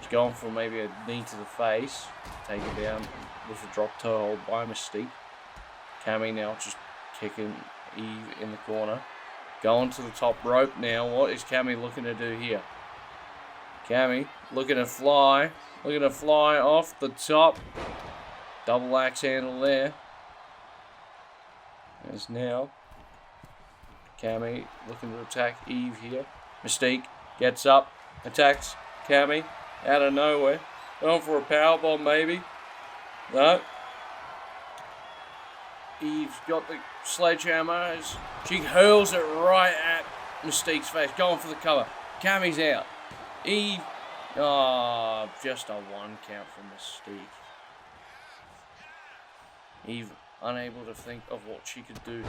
She's going for maybe a knee to the face. Take it down with a drop toe hold by Mystique. Cammy now just kicking Eve in the corner. Going to the top rope now. What is Cammy looking to do here? Cammy looking to fly. Looking to fly off the top. Double axe handle there. As now Cammy looking to attack Eve here. Mystique gets up, attacks Cammy out of nowhere. Going for a powerbomb maybe. No. Eve's got the sledgehammer as she hurls it right at Mystique's face. Going for the cover. Cammy's out. Eve. Oh, just a 1 count from Mystique. Eve unable to think of what she could do.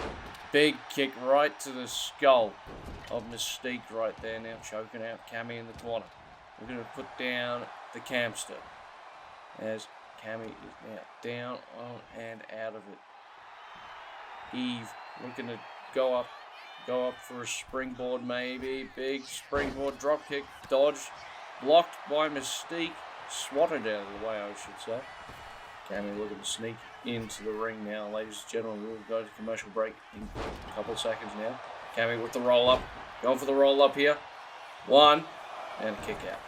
Big kick right to the skull of Mystique right there now, choking out Cammy in the corner. We're going to put down the camster as Cammy is now down on and out of it. Eve looking to go up for a springboard maybe. Big springboard drop kick, dodge, blocked by Mystique, swatted out of the way I should say. Cammy looking to sneak into the ring now, ladies and gentlemen. We'll go to commercial break in a couple of seconds now. Cammy with the roll up, going for the roll up here. 1 and a kick out.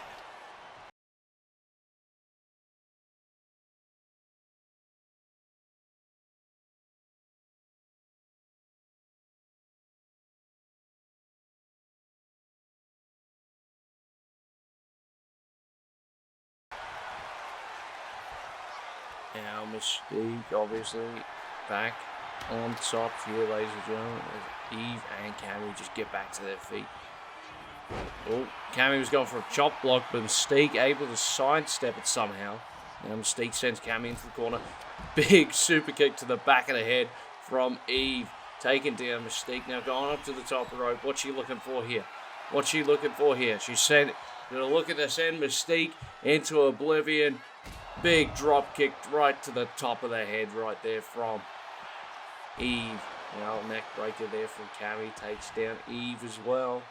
Now Mystique obviously back on top here, ladies and gentlemen, as Eve and Cammy just get back to their feet. Oh, Cammy was going for a chop block, but Mystique able to sidestep it somehow. Now Mystique sends Cammy into the corner. Big super kick to the back of the head from Eve, taking down Mystique. Now going up to the top rope. What's she looking for here? What's she looking for here? She's going to look at to send Mystique into oblivion. Big drop kick right to the top of the head right there from Eve. Now neck breaker there from Cammy. Takes down Eve as well.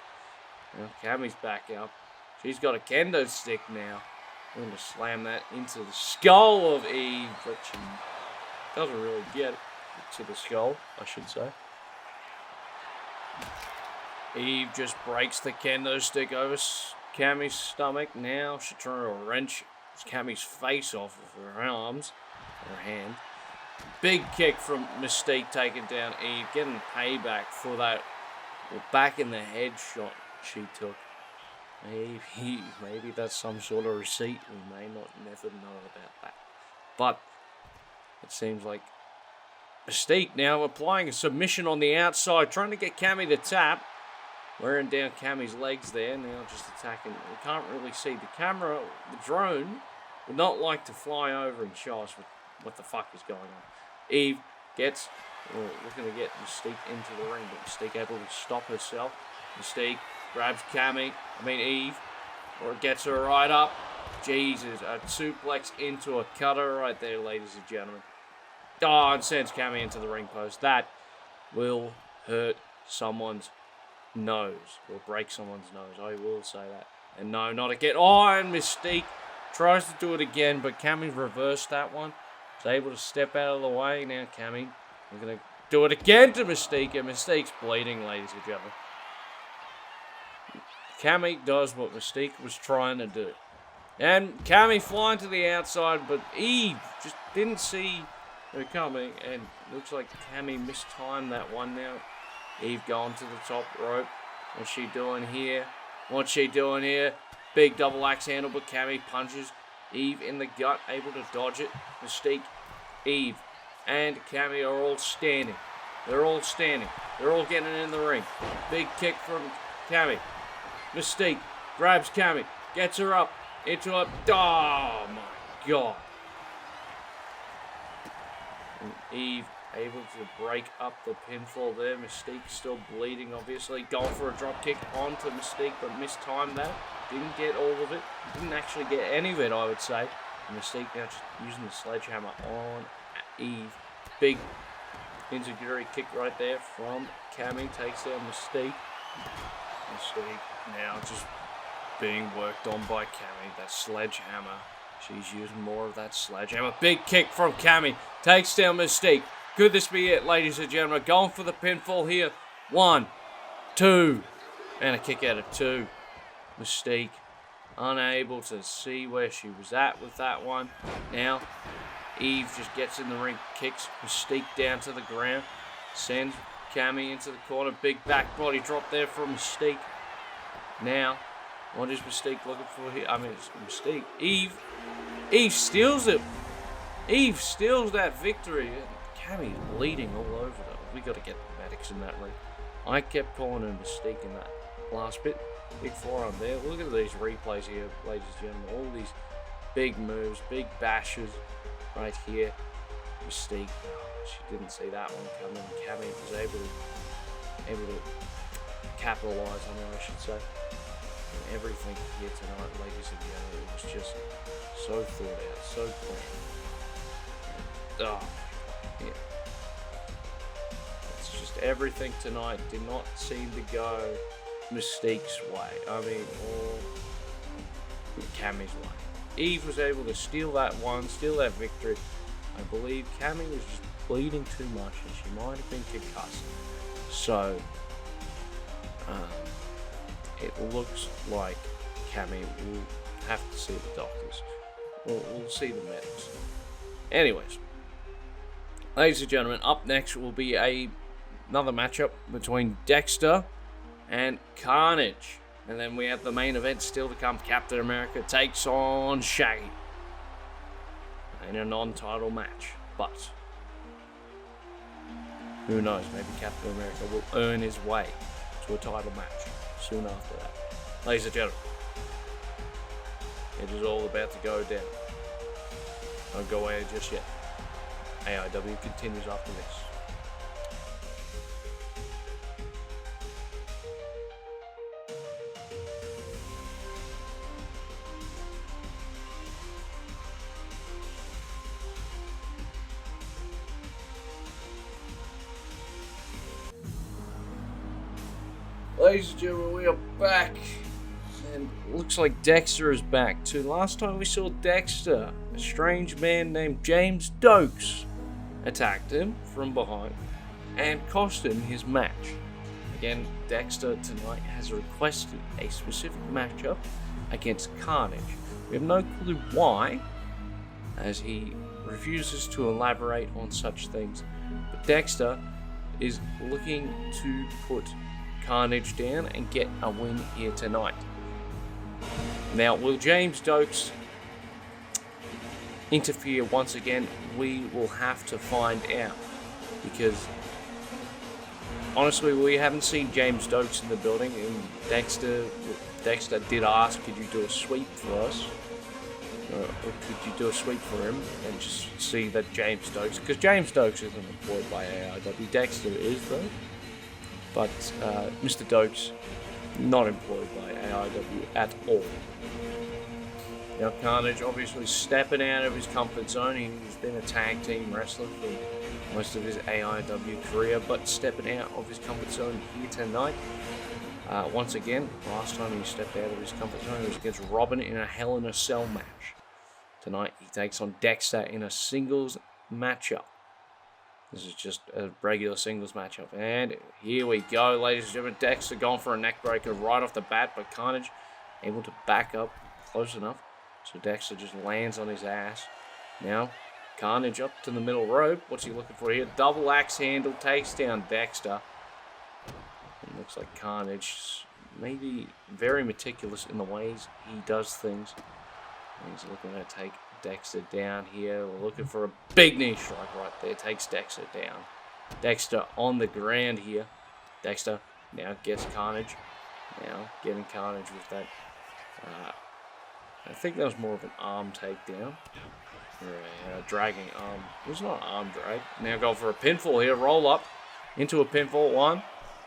Now Cammy's back up. She's got a kendo stick now. I'm going to slam that into the skull of Eve. But she doesn't really get it to the skull, I should say. Eve just breaks the kendo stick over Cammy's stomach. Now she's trying to wrench Cammy's face off of her arms, her hand. Big kick from Mystique taking down Eve, getting payback for that back in the head shot she took. Maybe that's some sort of receipt. We may not never know about that. But it seems like Mystique now applying a submission on the outside, trying to get Cammy to tap. Wearing down Cammy's legs there, now just attacking. We can't really see the camera. The drone would not like to fly over and show us what the fuck is going on. Eve gets, looking to get Mystique into the ring, but Mystique able to stop herself. Mystique grabs Eve, or gets her right up. Jesus, a suplex into a cutter right there, ladies and gentlemen. Oh, and sends Cammy into the ring post. That will hurt someone's nose, or break someone's nose. I will say that. And no, not again. Oh, and Mystique tries to do it again, but Cammy reversed that one. Is able to step out of the way. Now Cammy, we're going to do it again to Mystique, and Mystique's bleeding, ladies and gentlemen. Cammy does what Mystique was trying to do. And Cammy flying to the outside, but Eve just didn't see her coming, and looks like Cammy mistimed that one now. Eve going to the top rope. What's she doing here? What's she doing here? Big double axe handle, but Cammy punches Eve in the gut, able to dodge it. Mystique, Eve, and Cammy are all standing. They're all standing. They're all getting in the ring. Big kick from Cammy. Mystique grabs Cammy, gets her up into a... Oh my God. And Eve able to break up the pinfall there. Mystique still bleeding, obviously. Going for a drop kick onto Mystique, but mistimed that. Didn't get all of it. Didn't actually get any of it, I would say. And Mystique now just using the sledgehammer on Eve. Big Enziguri kick right there from Cammy. Takes down Mystique. Mystique now just being worked on by Cammy. That sledgehammer. She's using more of that sledgehammer. Big kick from Cammy. Takes down Mystique. Could this be it, ladies and gentlemen? Going for the pinfall here. 1, 2. And a kick out of 2. Mystique unable to see where she was at with that one. Now, Eve just gets in the ring, kicks Mystique down to the ground, sends Cammy into the corner. Big back body drop there from Mystique. Now, what is Mystique looking for here? I mean, it's Mystique. Eve steals it. Eve steals that victory. Cammy's bleeding all over though. We got to get the medics in that ring. I kept calling her Mystique in that last bit. Big forearm there. Look at these replays here, ladies and gentlemen. All these big moves, big bashes right here. Mystique, she didn't see that one coming. Cammy was able to capitalize on it, I should say. And everything here tonight, ladies and gentlemen, it was just so thought out, so planned. Oh, yeah. It's just everything tonight did not seem to go Mystique's way. I mean, or Cammy's way. Eve was able to steal that one, steal that victory. I believe Cammy was just bleeding too much and she might have been concussed. So, it looks like Cammy will have to see the doctors. We'll see the medics. Anyways, ladies and gentlemen, up next will be another matchup between Dexter and Carnage. And then we have the main event still to come. Captain America takes on Shaggy in a non-title match. But who knows, maybe Captain America will earn his way to a title match soon after that. Ladies and gentlemen, it is all about to go down. Don't go away just yet. AIW continues after this. Ladies and gentlemen, we are back, and looks like Dexter is back too. Last time we saw Dexter, a strange man named James Dokes attacked him from behind and cost him his match. Again, Dexter tonight has requested a specific matchup against Carnage. We have no clue why, as he refuses to elaborate on such things. But Dexter is looking to put Carnage down and get a win here tonight. Now, will James Dokes interfere once again? We will have to find out, because honestly, we haven't seen James Dokes in the building, and Dexter did ask, could you do a sweep for us? Or could you do a sweep for him and just see that James Dokes, because James Dokes isn't employed by AIW, Dexter is though. But Mr. Dokes, not employed by AIW at all. Now Carnage obviously stepping out of his comfort zone. He's been a tag team wrestler for most of his AIW career, but stepping out of his comfort zone here tonight. Once again, last time he stepped out of his comfort zone was against Robin in a Hell in a Cell match. Tonight he takes on Dexter in a singles matchup. This is just a regular singles matchup. And here we go, ladies and gentlemen. Dexter gone for a neck breaker right off the bat, but Carnage able to back up close enough. So Dexter just lands on his ass. Now, Carnage up to the middle rope. What's he looking for here? Double axe handle takes down Dexter. It looks like Carnage maybe very meticulous in the ways he does things. And he's looking to take Dexter down here. We're looking for a big knee strike right there. Takes Dexter down. Dexter on the ground here. Dexter now gets Carnage. Now getting Carnage with that. I think that was more of an arm takedown. Or a dragging arm. It was not an arm drag. Now go for a pinfall here. Roll up into a pinfall. 1,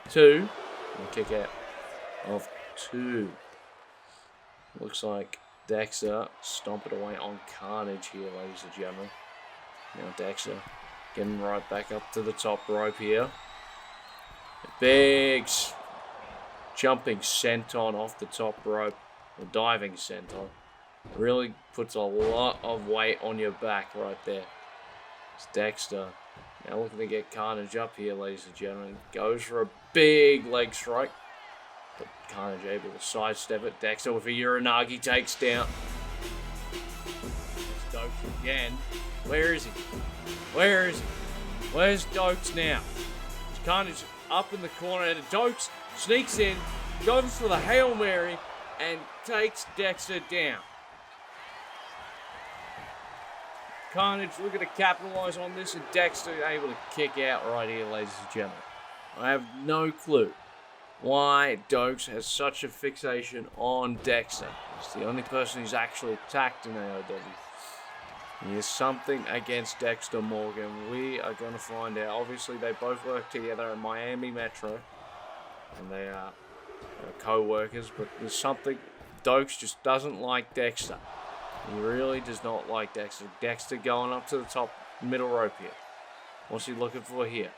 2. And kick out of 2. Looks like Dexter stomping away on Carnage here, ladies and gentlemen. Now Dexter Getting right back up to the top rope here. Big jumping senton off the top rope. Or diving senton. Really puts a lot of weight on your back right there. It's Dexter. Now looking to get Carnage up here, ladies and gentlemen. Goes for a big leg strike. But Carnage able to sidestep it. Dexter with a Uranagi takes down. It's Dokes again. Where is he? Where is he? Where's Dokes now? It's Carnage up in the corner. And Dokes sneaks in, goes for the Hail Mary, and takes Dexter down. Carnage looking to capitalize on this, and Dexter able to kick out right here, ladies and gentlemen. I have no clue why Dokes has such a fixation on Dexter. He's the only person he's actually attacked in AIW. He has something against Dexter Morgan. We are going to find out. Obviously, they both work together in Miami Metro, and they are co-workers, but there's something. Dokes just doesn't like Dexter. He really does not like Dexter. Dexter going up to the top middle rope here. What's he looking for here?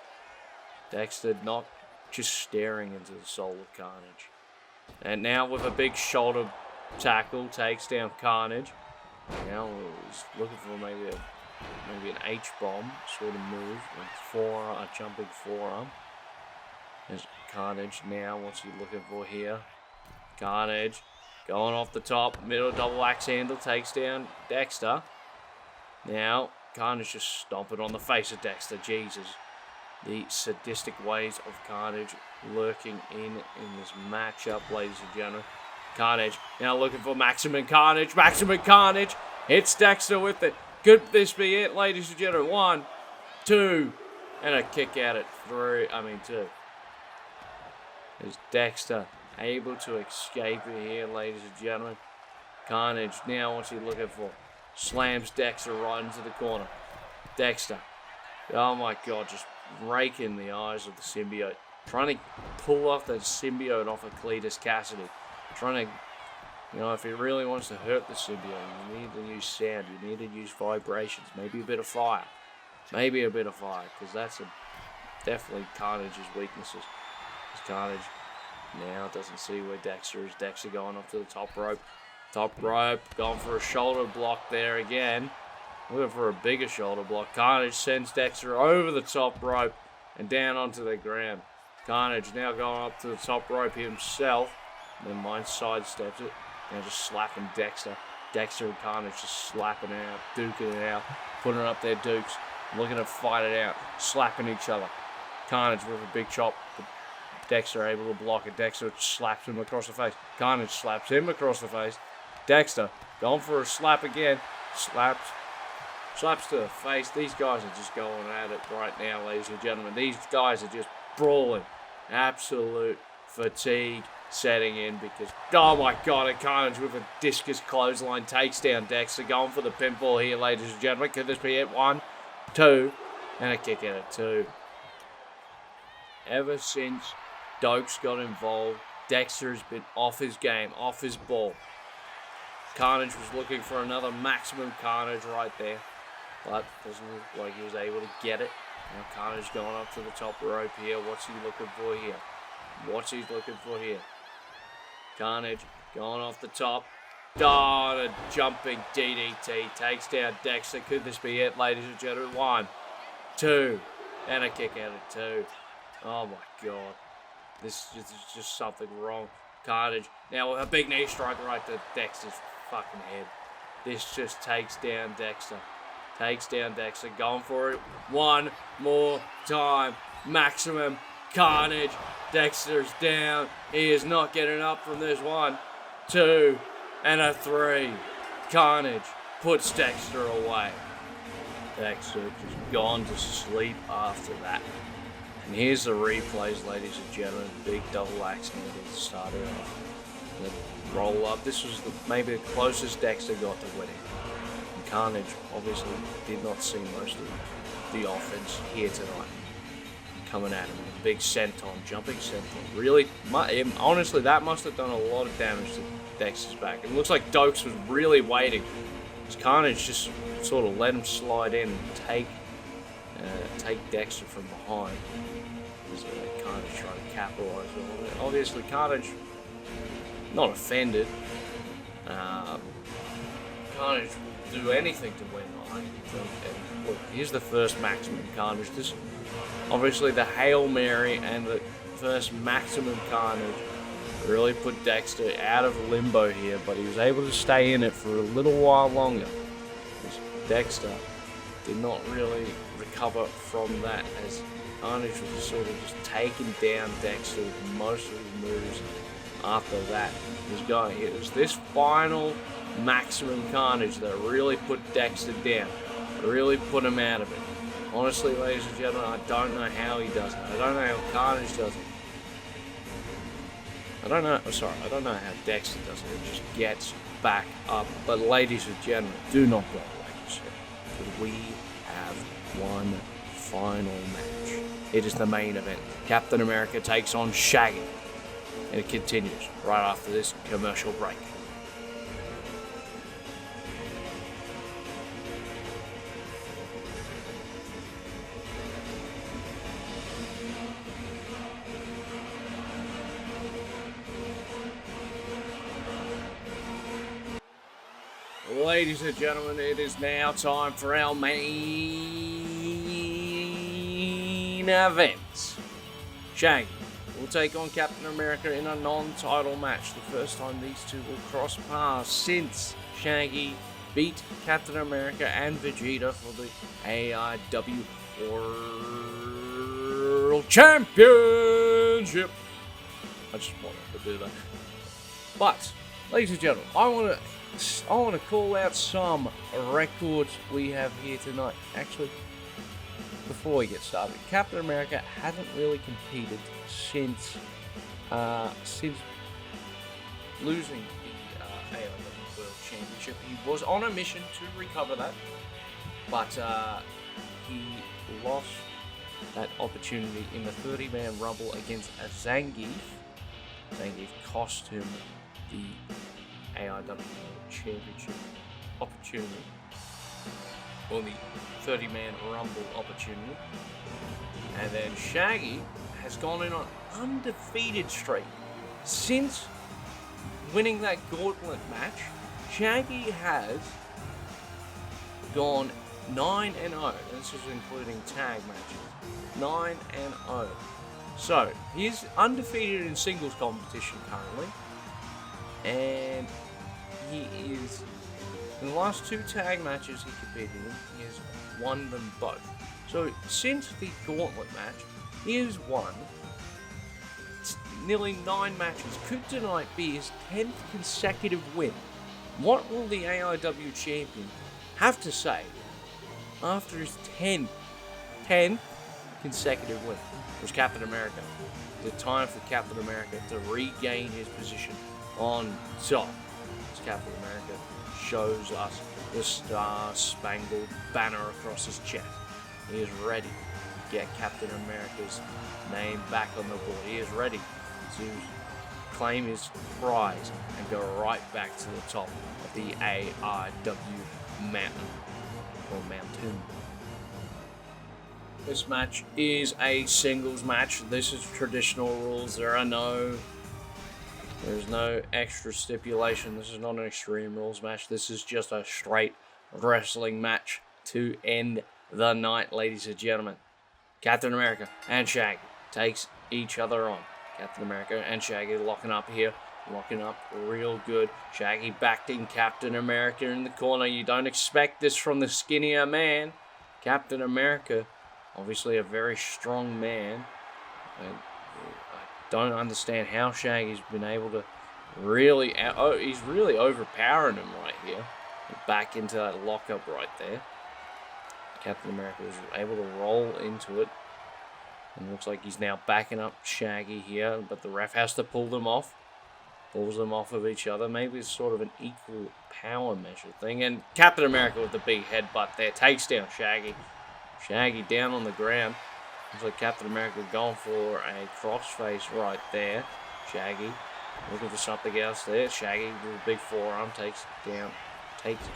Dexter not just staring into the soul of Carnage. And now with a big shoulder tackle, takes down Carnage. Now he's looking for maybe an H-bomb sort of move. A jumping forearm. There's Carnage now. What's he looking for here? Carnage going off the top. Middle double axe handle. Takes down Dexter. Now Carnage just stomping on the face of Dexter. Jesus. The sadistic ways of Carnage lurking in this matchup, ladies and gentlemen. Carnage now looking for Maximum Carnage. Maximum Carnage hits Dexter with it. Could this be it, ladies and gentlemen? 1, 2, and a kick out at 2. Is Dexter able to escape it here, ladies and gentlemen? Carnage now, what's he looking for? Slams Dexter right into the corner. Dexter, oh my God, just raking the eyes of the symbiote. Trying to pull off that symbiote off of Cletus Cassidy. Trying to, if he really wants to hurt the symbiote, you need to use sound. You need to use vibrations. Maybe a bit of fire. Because that's definitely Carnage's weaknesses. Carnage now doesn't see where Dexter is. Dexter going up to the top rope. Going for a shoulder block there again. Looking for a bigger shoulder block. Carnage sends Dexter over the top rope and down onto the ground. Carnage now going up to the top rope himself. Then mine sidesteps it. Now just slapping Dexter. Dexter and Carnage just slapping it out, duking it out, putting up their dukes, looking to fight it out, slapping each other. Carnage with a big chop. Dexter able to block it. Dexter slaps him across the face. Carnage slaps him across the face. Dexter going for a slap again. Slaps to the face. These guys are just going at it right now, ladies and gentlemen. These guys are just brawling. Absolute fatigue setting in because, oh my God, and Carnage with a discus clothesline takes down Dexter. Going for the pinfall here, ladies and gentlemen. Could this be it? 1, 2, and a kick out at 2. Ever since Dokes got involved, Dexter has been off his game, off his ball. Carnage was looking for another Maximum Carnage right there, but doesn't look like he was able to get it. Now Carnage going up to the top rope here. What's he looking for here? Carnage going off the top. A jumping DDT takes down Dexter. Could this be it, ladies and gentlemen? 1, 2, and a kick out at 2. Oh my God. This is just something wrong. Carnage now with a big knee strike right to Dexter's fucking head. This just takes down Dexter. Going for it 1 more time. Maximum Carnage. Dexter's down. He is not getting up from this. 1, 2, and a 3. Carnage puts Dexter away. Dexter just gone to sleep after that. And here's the replays, ladies and gentlemen. Big double axe handle started off. The roll up. This was maybe the closest Dexter got to winning. And Carnage obviously did not see most of the offense here tonight. Coming at him with a big senton, jumping senton. Really, honestly, that must have done a lot of damage to Dexter's back. It looks like Dokes was really waiting. Carnage just sort of let him slide in and take take Dexter from behind. So Carnage trying to capitalize on it. Obviously, Carnage not offended. Carnage will do anything to win. And look, here's the first maximum Carnage. This obviously the Hail Mary and the first maximum Carnage really put Dexter out of limbo here, but he was able to stay in it for a little while longer. Dexter did not really recover from that, as Carnage was sort of just taking down Dexter with most of his moves. After that, it was this final maximum Carnage that really put Dexter down, really put him out of it. Honestly, ladies and gentlemen, I don't know how he does it. I don't know how Carnage does it. I don't know how Dexter does it. It just gets back up. But ladies and gentlemen, do not go away, because we have one final match. It is the main event. Captain America takes on Shaggy. And it continues right after this commercial break. Ladies and gentlemen, it is now time for our main event. Shaggy will take on Captain America in a non-title match. The first time these two will cross paths since Shaggy beat Captain America and Vegeta for the AIW World Championship. I just wanted to do that. But, ladies and gentlemen, I want to call out some records we have here tonight. Actually, before we get started, Captain America hasn't really competed since losing the AIW World Championship. He was on a mission to recover that, but he lost that opportunity in the 30-man Rumble against Zangief. Zangief cost him the AIW World Championship opportunity, or the 30-man Rumble opportunity. And then Shaggy has gone in on undefeated streak. Since winning that gauntlet match, Shaggy has gone 9-0. This is including tag matches. 9-0. So, he's undefeated in singles competition currently. And he is, in the last 2 tag matches he competed in, he has won them both. So, since the gauntlet match, he has won nearly 9 matches. Could tonight be his 10th consecutive win? What will the AIW champion have to say after his 10th consecutive win? It was Captain America. The time for Captain America to regain his position on top. As Captain America shows us the Star-Spangled Banner across his chest. He is ready to get Captain America's name back on the board. He is ready to claim his prize and go right back to the top of the AIW mountain, or mountain. This match is a singles match. This is traditional rules. There's no extra stipulation. This is not an Extreme Rules match. This is just a straight wrestling match to end the night, ladies and gentlemen. Captain America and Shaggy takes each other on. Captain America and Shaggy locking up here. Locking up real good. Shaggy backing Captain America in the corner. You don't expect this from the skinnier man. Captain America, obviously a very strong man. And I don't understand how Shaggy's been able to really... he's really overpowering him right here. Back into that lockup right there. Captain America was able to roll into it. And it looks like he's now backing up Shaggy here, but the ref has to pull them off. Pulls them off of each other. Maybe it's sort of an equal power measure thing. And Captain America with the big headbutt there takes down Shaggy. Shaggy down on the ground. Looks like Captain America going for a crossface right there. Shaggy looking for something else there. Shaggy with a big forearm takes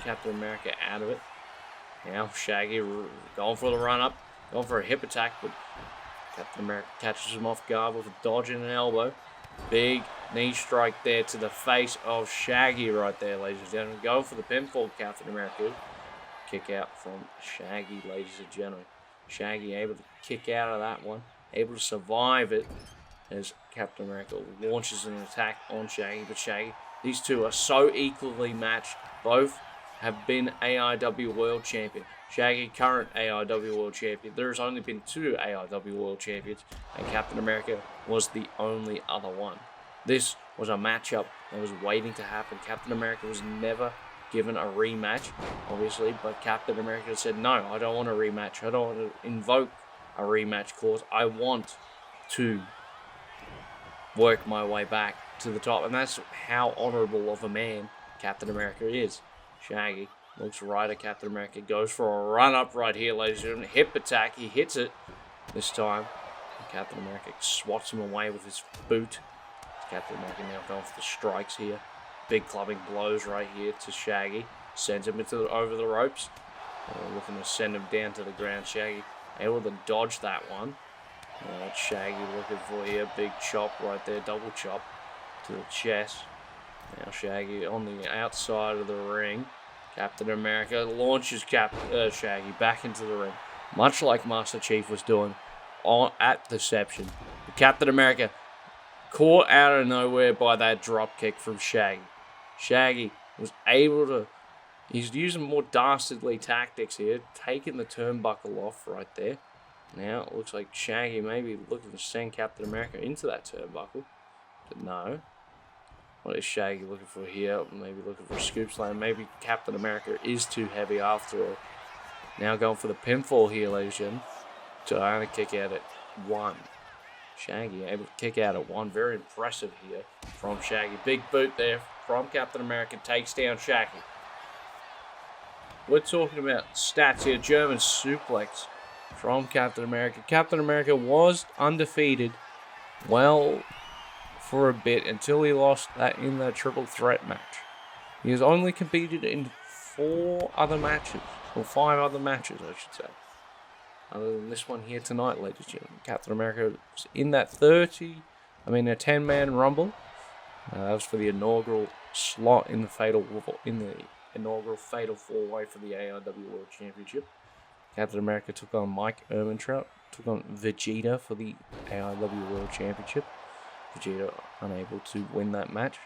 Captain America out of it. Now Shaggy going for the run up. Going for a hip attack, but Captain America catches him off guard with a dodge and an elbow. Big knee strike there to the face of Shaggy right there, ladies and gentlemen. Going for the pinfall, Captain America. Kick out from Shaggy, ladies and gentlemen. Shaggy able to kick out of that one. Able to survive it as Captain America launches an attack on Shaggy. But Shaggy, these two are so equally matched. Both have been AIW World Champion. Shaggy, current AIW World Champion. There's only been 2 AIW World Champions, and Captain America was the only other one. This was a matchup that was waiting to happen. Captain America was never given a rematch, obviously, but Captain America said, no, I don't want a rematch. I don't want to invoke a rematch clause. I want to work my way back to the top, and that's how honorable of a man Captain America is. Shaggy looks right at Captain America, goes for a run up right here, ladies and gentlemen. Hip attack, he hits it this time. Captain America swats him away with his boot. Captain America now going for the strikes here. Big clubbing blows right here to Shaggy. Sends him over the ropes. Looking to send him down to the ground. Shaggy able to dodge that one. That's Shaggy looking for here. Big chop right there. Double chop to the chest. Now Shaggy on the outside of the ring. Captain America launches Shaggy back into the ring. Much like Master Chief was doing at Deception. But Captain America caught out of nowhere by that drop kick from Shaggy. Shaggy was able to, he's using more dastardly tactics here, taking the turnbuckle off right there. Now it looks like Shaggy may be looking to send Captain America into that turnbuckle, but no. What is Shaggy looking for here? Maybe looking for a scoop slam. Maybe Captain America is too heavy after all. Now going for the pinfall here, ladies and gentlemen. Trying to kick out at 1. Shaggy able to kick out at 1. Very impressive here from Shaggy. Big boot there from Captain America. Takes down Shaggy. We're talking about stats here. German suplex from Captain America. Captain America was undefeated well for a bit until he lost that in the triple threat match. He has only competed in 4 other matches, or 5 other matches, I should say. Other than this one here tonight, ladies and gentlemen. Captain America was in that a 10-man Rumble. That was for the inaugural slot in the inaugural Fatal 4-Way for the AIW World Championship. Captain America took on Mike Ehrmantraut, took on Vegeta for the AIW World Championship. Vegeta unable to win that match.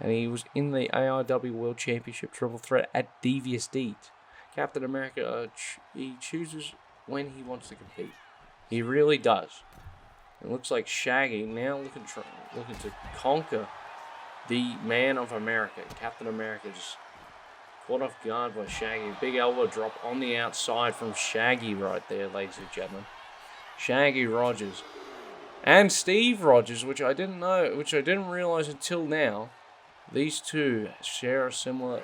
And he was in the AIW World Championship Triple Threat at Devious Deeds. Captain America, he chooses when he wants to compete. He really does. It looks like Shaggy now looking to conquer the Man of America. Captain America just caught off guard by Shaggy. Big elbow drop on the outside from Shaggy right there, ladies and gentlemen. Shaggy Rogers and Steve Rogers, which I didn't realize until now. These two share a similar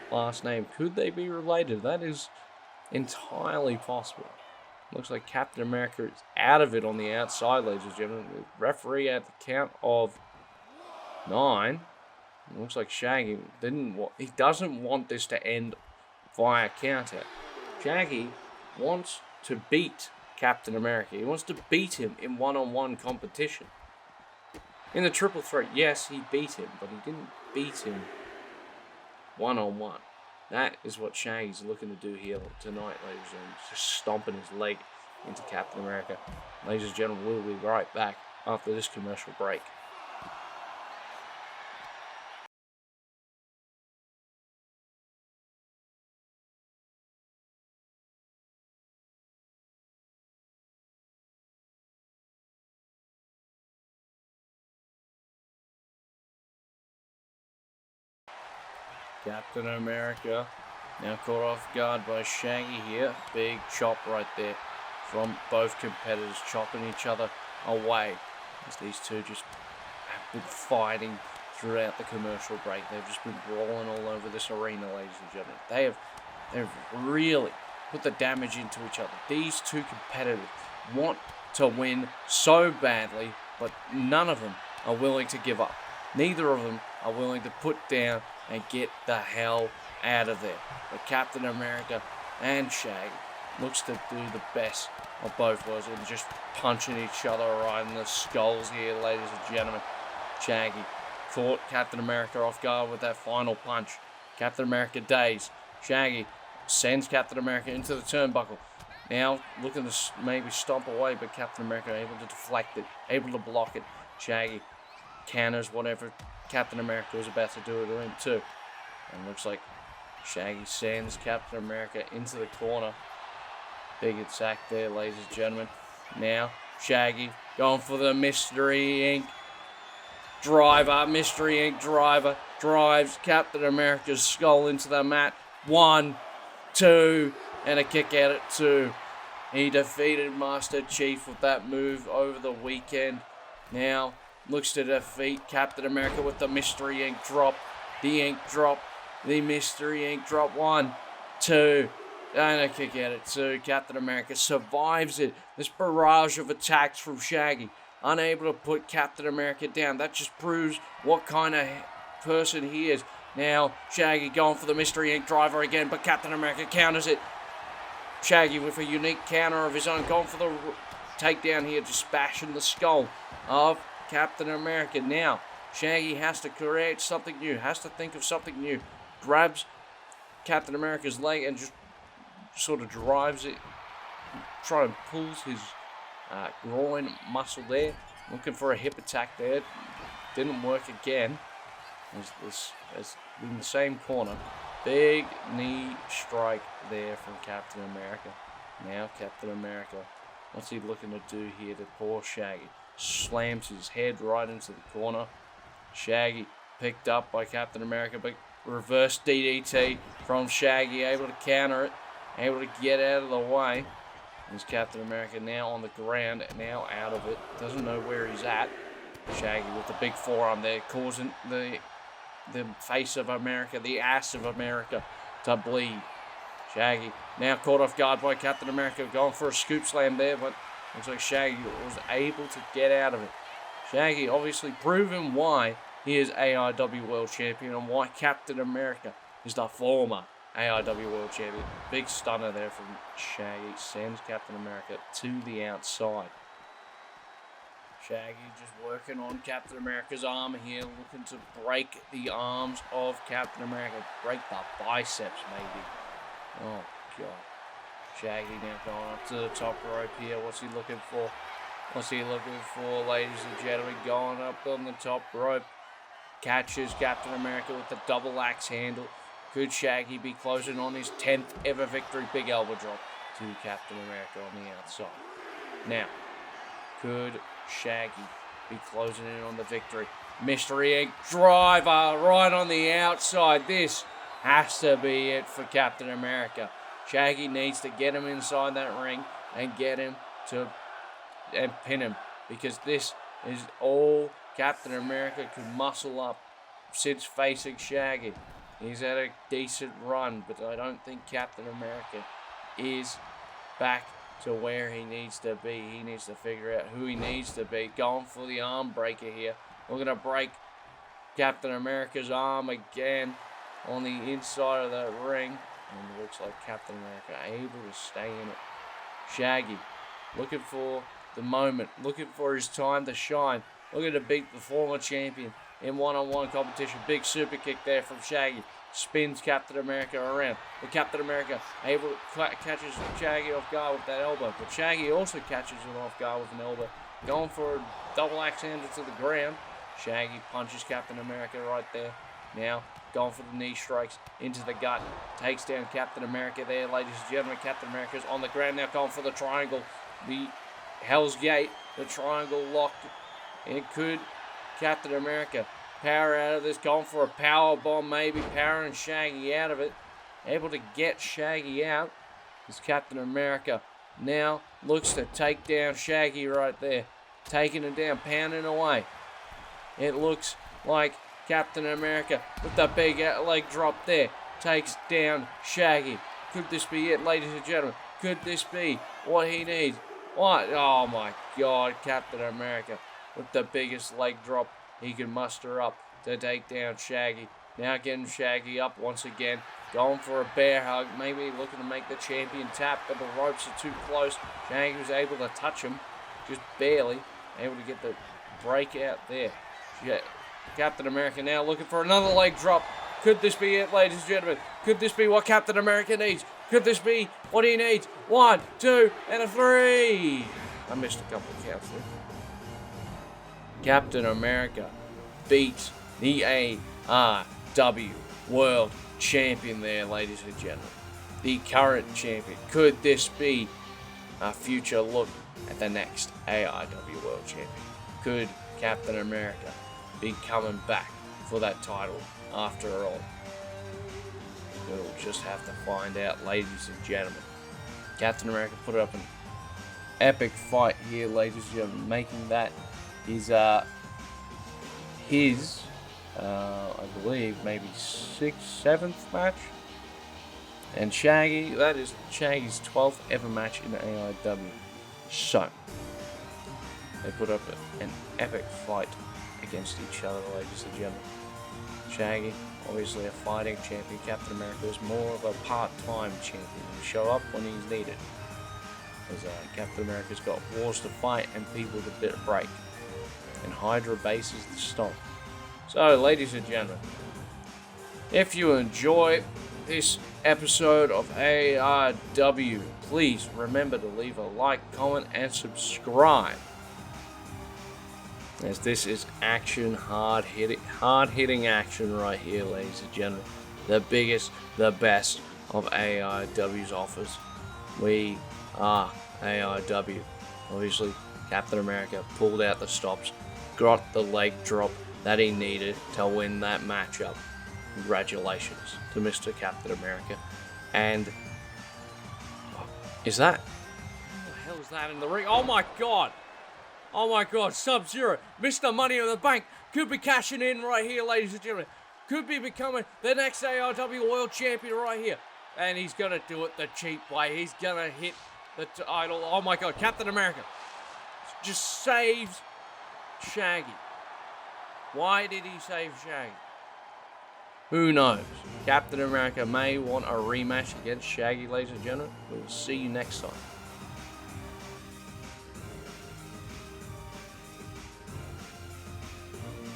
last name. Could they be related? That is entirely possible. Looks like Captain America is out of it on the outside, ladies and gentlemen. The referee at the count of 9. It looks like Shaggy doesn't want this to end via counter. Shaggy wants to beat Captain America. He wants to beat him in one-on-one competition. In the triple threat, yes, he beat him, but he didn't beat him one-on-one. That is what Shaggy's looking to do here tonight, ladies and gentlemen. Just stomping his leg into Captain America. Ladies and gentlemen, we'll be right back after this commercial break. Captain America now caught off guard by Shaggy here. Big chop right there from both competitors, chopping each other away as these two just have been fighting throughout the commercial break. They've just been brawling all over this arena, ladies and gentlemen. They've really put the damage into each other. These two competitors want to win so badly, but none of them are willing to give up. Neither of them are willing to put down and get the hell out of there. But Captain America and Shaggy looks to do the best or both was, and just punching each other right in the skulls here, ladies and gentlemen. Shaggy caught Captain America off guard with that final punch. Captain America dazed. Shaggy sends Captain America into the turnbuckle. Now looking to maybe stomp away, but Captain America able to deflect it, able to block it. Shaggy counters whatever Captain America was about to do to him too. And looks like Shaggy sends Captain America into the corner. Big attack there, ladies and gentlemen. Now Shaggy going for the Mystery Inc. driver. Mystery Inc. driver drives Captain America's skull into the mat. 1, 2, and a kick out at 2. He defeated Master Chief with that move over the weekend. Now looks to defeat Captain America with the Mystery Inc. drop. The Inc. drop. The Mystery Inc. drop. 1, 2, and a kick out at 2. Captain America survives it. This barrage of attacks from Shaggy. Unable to put Captain America down. That just proves what kind of person he is. Now, Shaggy going for the Mystery Inc. driver again, but Captain America counters it. Shaggy with a unique counter of his own, going for the takedown here, just bashing the skull of Captain America. Now, Shaggy has to create something new, has to think of something new. Grabs Captain America's leg and just sort of drives it, trying to pulls his groin muscle there. Looking for a hip attack there. Didn't work again. As in the same corner. Big knee strike there from Captain America. Now Captain America, what's he looking to do here to poor Shaggy? Slams his head right into the corner. Shaggy picked up by Captain America, but reverse DDT from Shaggy, able to counter it, able to get out of the way. There's Captain America now on the ground, now out of it. Doesn't know where he's at. Shaggy with the big forearm there, causing the face of America, the ass of America, to bleed. Shaggy now caught off guard by Captain America, going for a scoop slam there, but looks like Shaggy was able to get out of it. Shaggy obviously proving why he is AIW World Champion and why Captain America is the former AIW World Champion. Big stunner there from Shaggy. Sends Captain America to the outside. Shaggy just working on Captain America's arm here, looking to break the arms of Captain America. Break the biceps, maybe. Oh, God. Shaggy now going up to the top rope here. What's he looking for? What's he looking for, ladies and gentlemen? Going up on the top rope. Catches Captain America with the double axe handle. Could Shaggy be closing on his 10th ever victory? Big elbow drop to Captain America on the outside. Now, could Shaggy be closing in on the victory? Mystery Inc. driver right on the outside. This has to be it for Captain America. Shaggy needs to get him inside that ring and get him to and pin him, because this is all Captain America could muscle up since facing Shaggy. He's had a decent run, but I don't think Captain America is back to where he needs to be. He needs to figure out who he needs to be. Going for the arm breaker here. We're going to break Captain America's arm again on the inside of that ring. And it looks like Captain America able to stay in it. Shaggy looking for the moment, looking for his time to shine, looking to beat the former champion in one-on-one competition. Big super kick there from Shaggy. Spins Captain America around. But Captain America able to catches Shaggy off guard with that elbow. But Shaggy also catches him off guard with an elbow. Going for a double axe handle to the ground. Shaggy punches Captain America right there. Now going for the knee strikes into the gut. Takes down Captain America there, ladies and gentlemen. Captain America's on the ground now, going for the triangle. The Hell's Gate. The triangle locked. And could Captain America power out of this? Going for a power bomb, maybe powering Shaggy out of it. Able to get Shaggy out. As Captain America now looks to take down Shaggy right there. Taking him down, pounding away. It looks like Captain America with the big leg drop there takes down Shaggy. Could this be it, ladies and gentlemen? Could this be what he needs? What? Oh my God, Captain America with the biggest leg drop he can muster up to take down Shaggy. Now getting Shaggy up once again. going for a bear hug, maybe looking to make the champion tap, but the ropes are too close. Shaggy was able to touch him, just barely, able to get the break out there. Captain America now looking for another leg drop. Could this be it, ladies and gentlemen? Could this be what Captain America needs? Could this be what he needs? 1, 2, and a 3. I missed a couple of counts there. Captain America beats the AIW World Champion there, ladies and gentlemen. The current champion. Could this be a future look at the next AIW World Champion? Could Captain America be coming back for that title after all? We'll just have to find out, ladies and gentlemen. Captain America put up an epic fight here, ladies and gentlemen, making that his I believe maybe 6th, 7th match. And Shaggy, that is Shaggy's 12th ever match in the AIW. So, they put up an epic fight against each other, ladies and gentlemen. Shaggy, obviously a fighting champion. Captain America is more of a part-time champion. He'll show up when he's needed. As Captain America's got wars to fight and people to break. And Hydra bases to stomp. So, ladies and gentlemen, if you enjoy this episode of AIW, please remember to leave a like, comment, and subscribe. As this is action, hard-hitting action right here, ladies and gentlemen. The biggest, the best of AIW's offers. We are AIW. Obviously, Captain America pulled out the stops, got the leg drop that he needed to win that matchup. Congratulations to Mr. Captain America. And is that? What the hell is that in the ring? Oh my god! Oh my god, Sub-Zero, Mr. Money in the Bank, could be cashing in right here, ladies and gentlemen. Could be becoming the next AIW World Champion right here. And he's going to do it the cheap way. He's going to hit the title. Oh my god, Captain America just saves Shaggy. Why did he save Shaggy? Who knows? Captain America may want a rematch against Shaggy, ladies and gentlemen. We'll see you next time.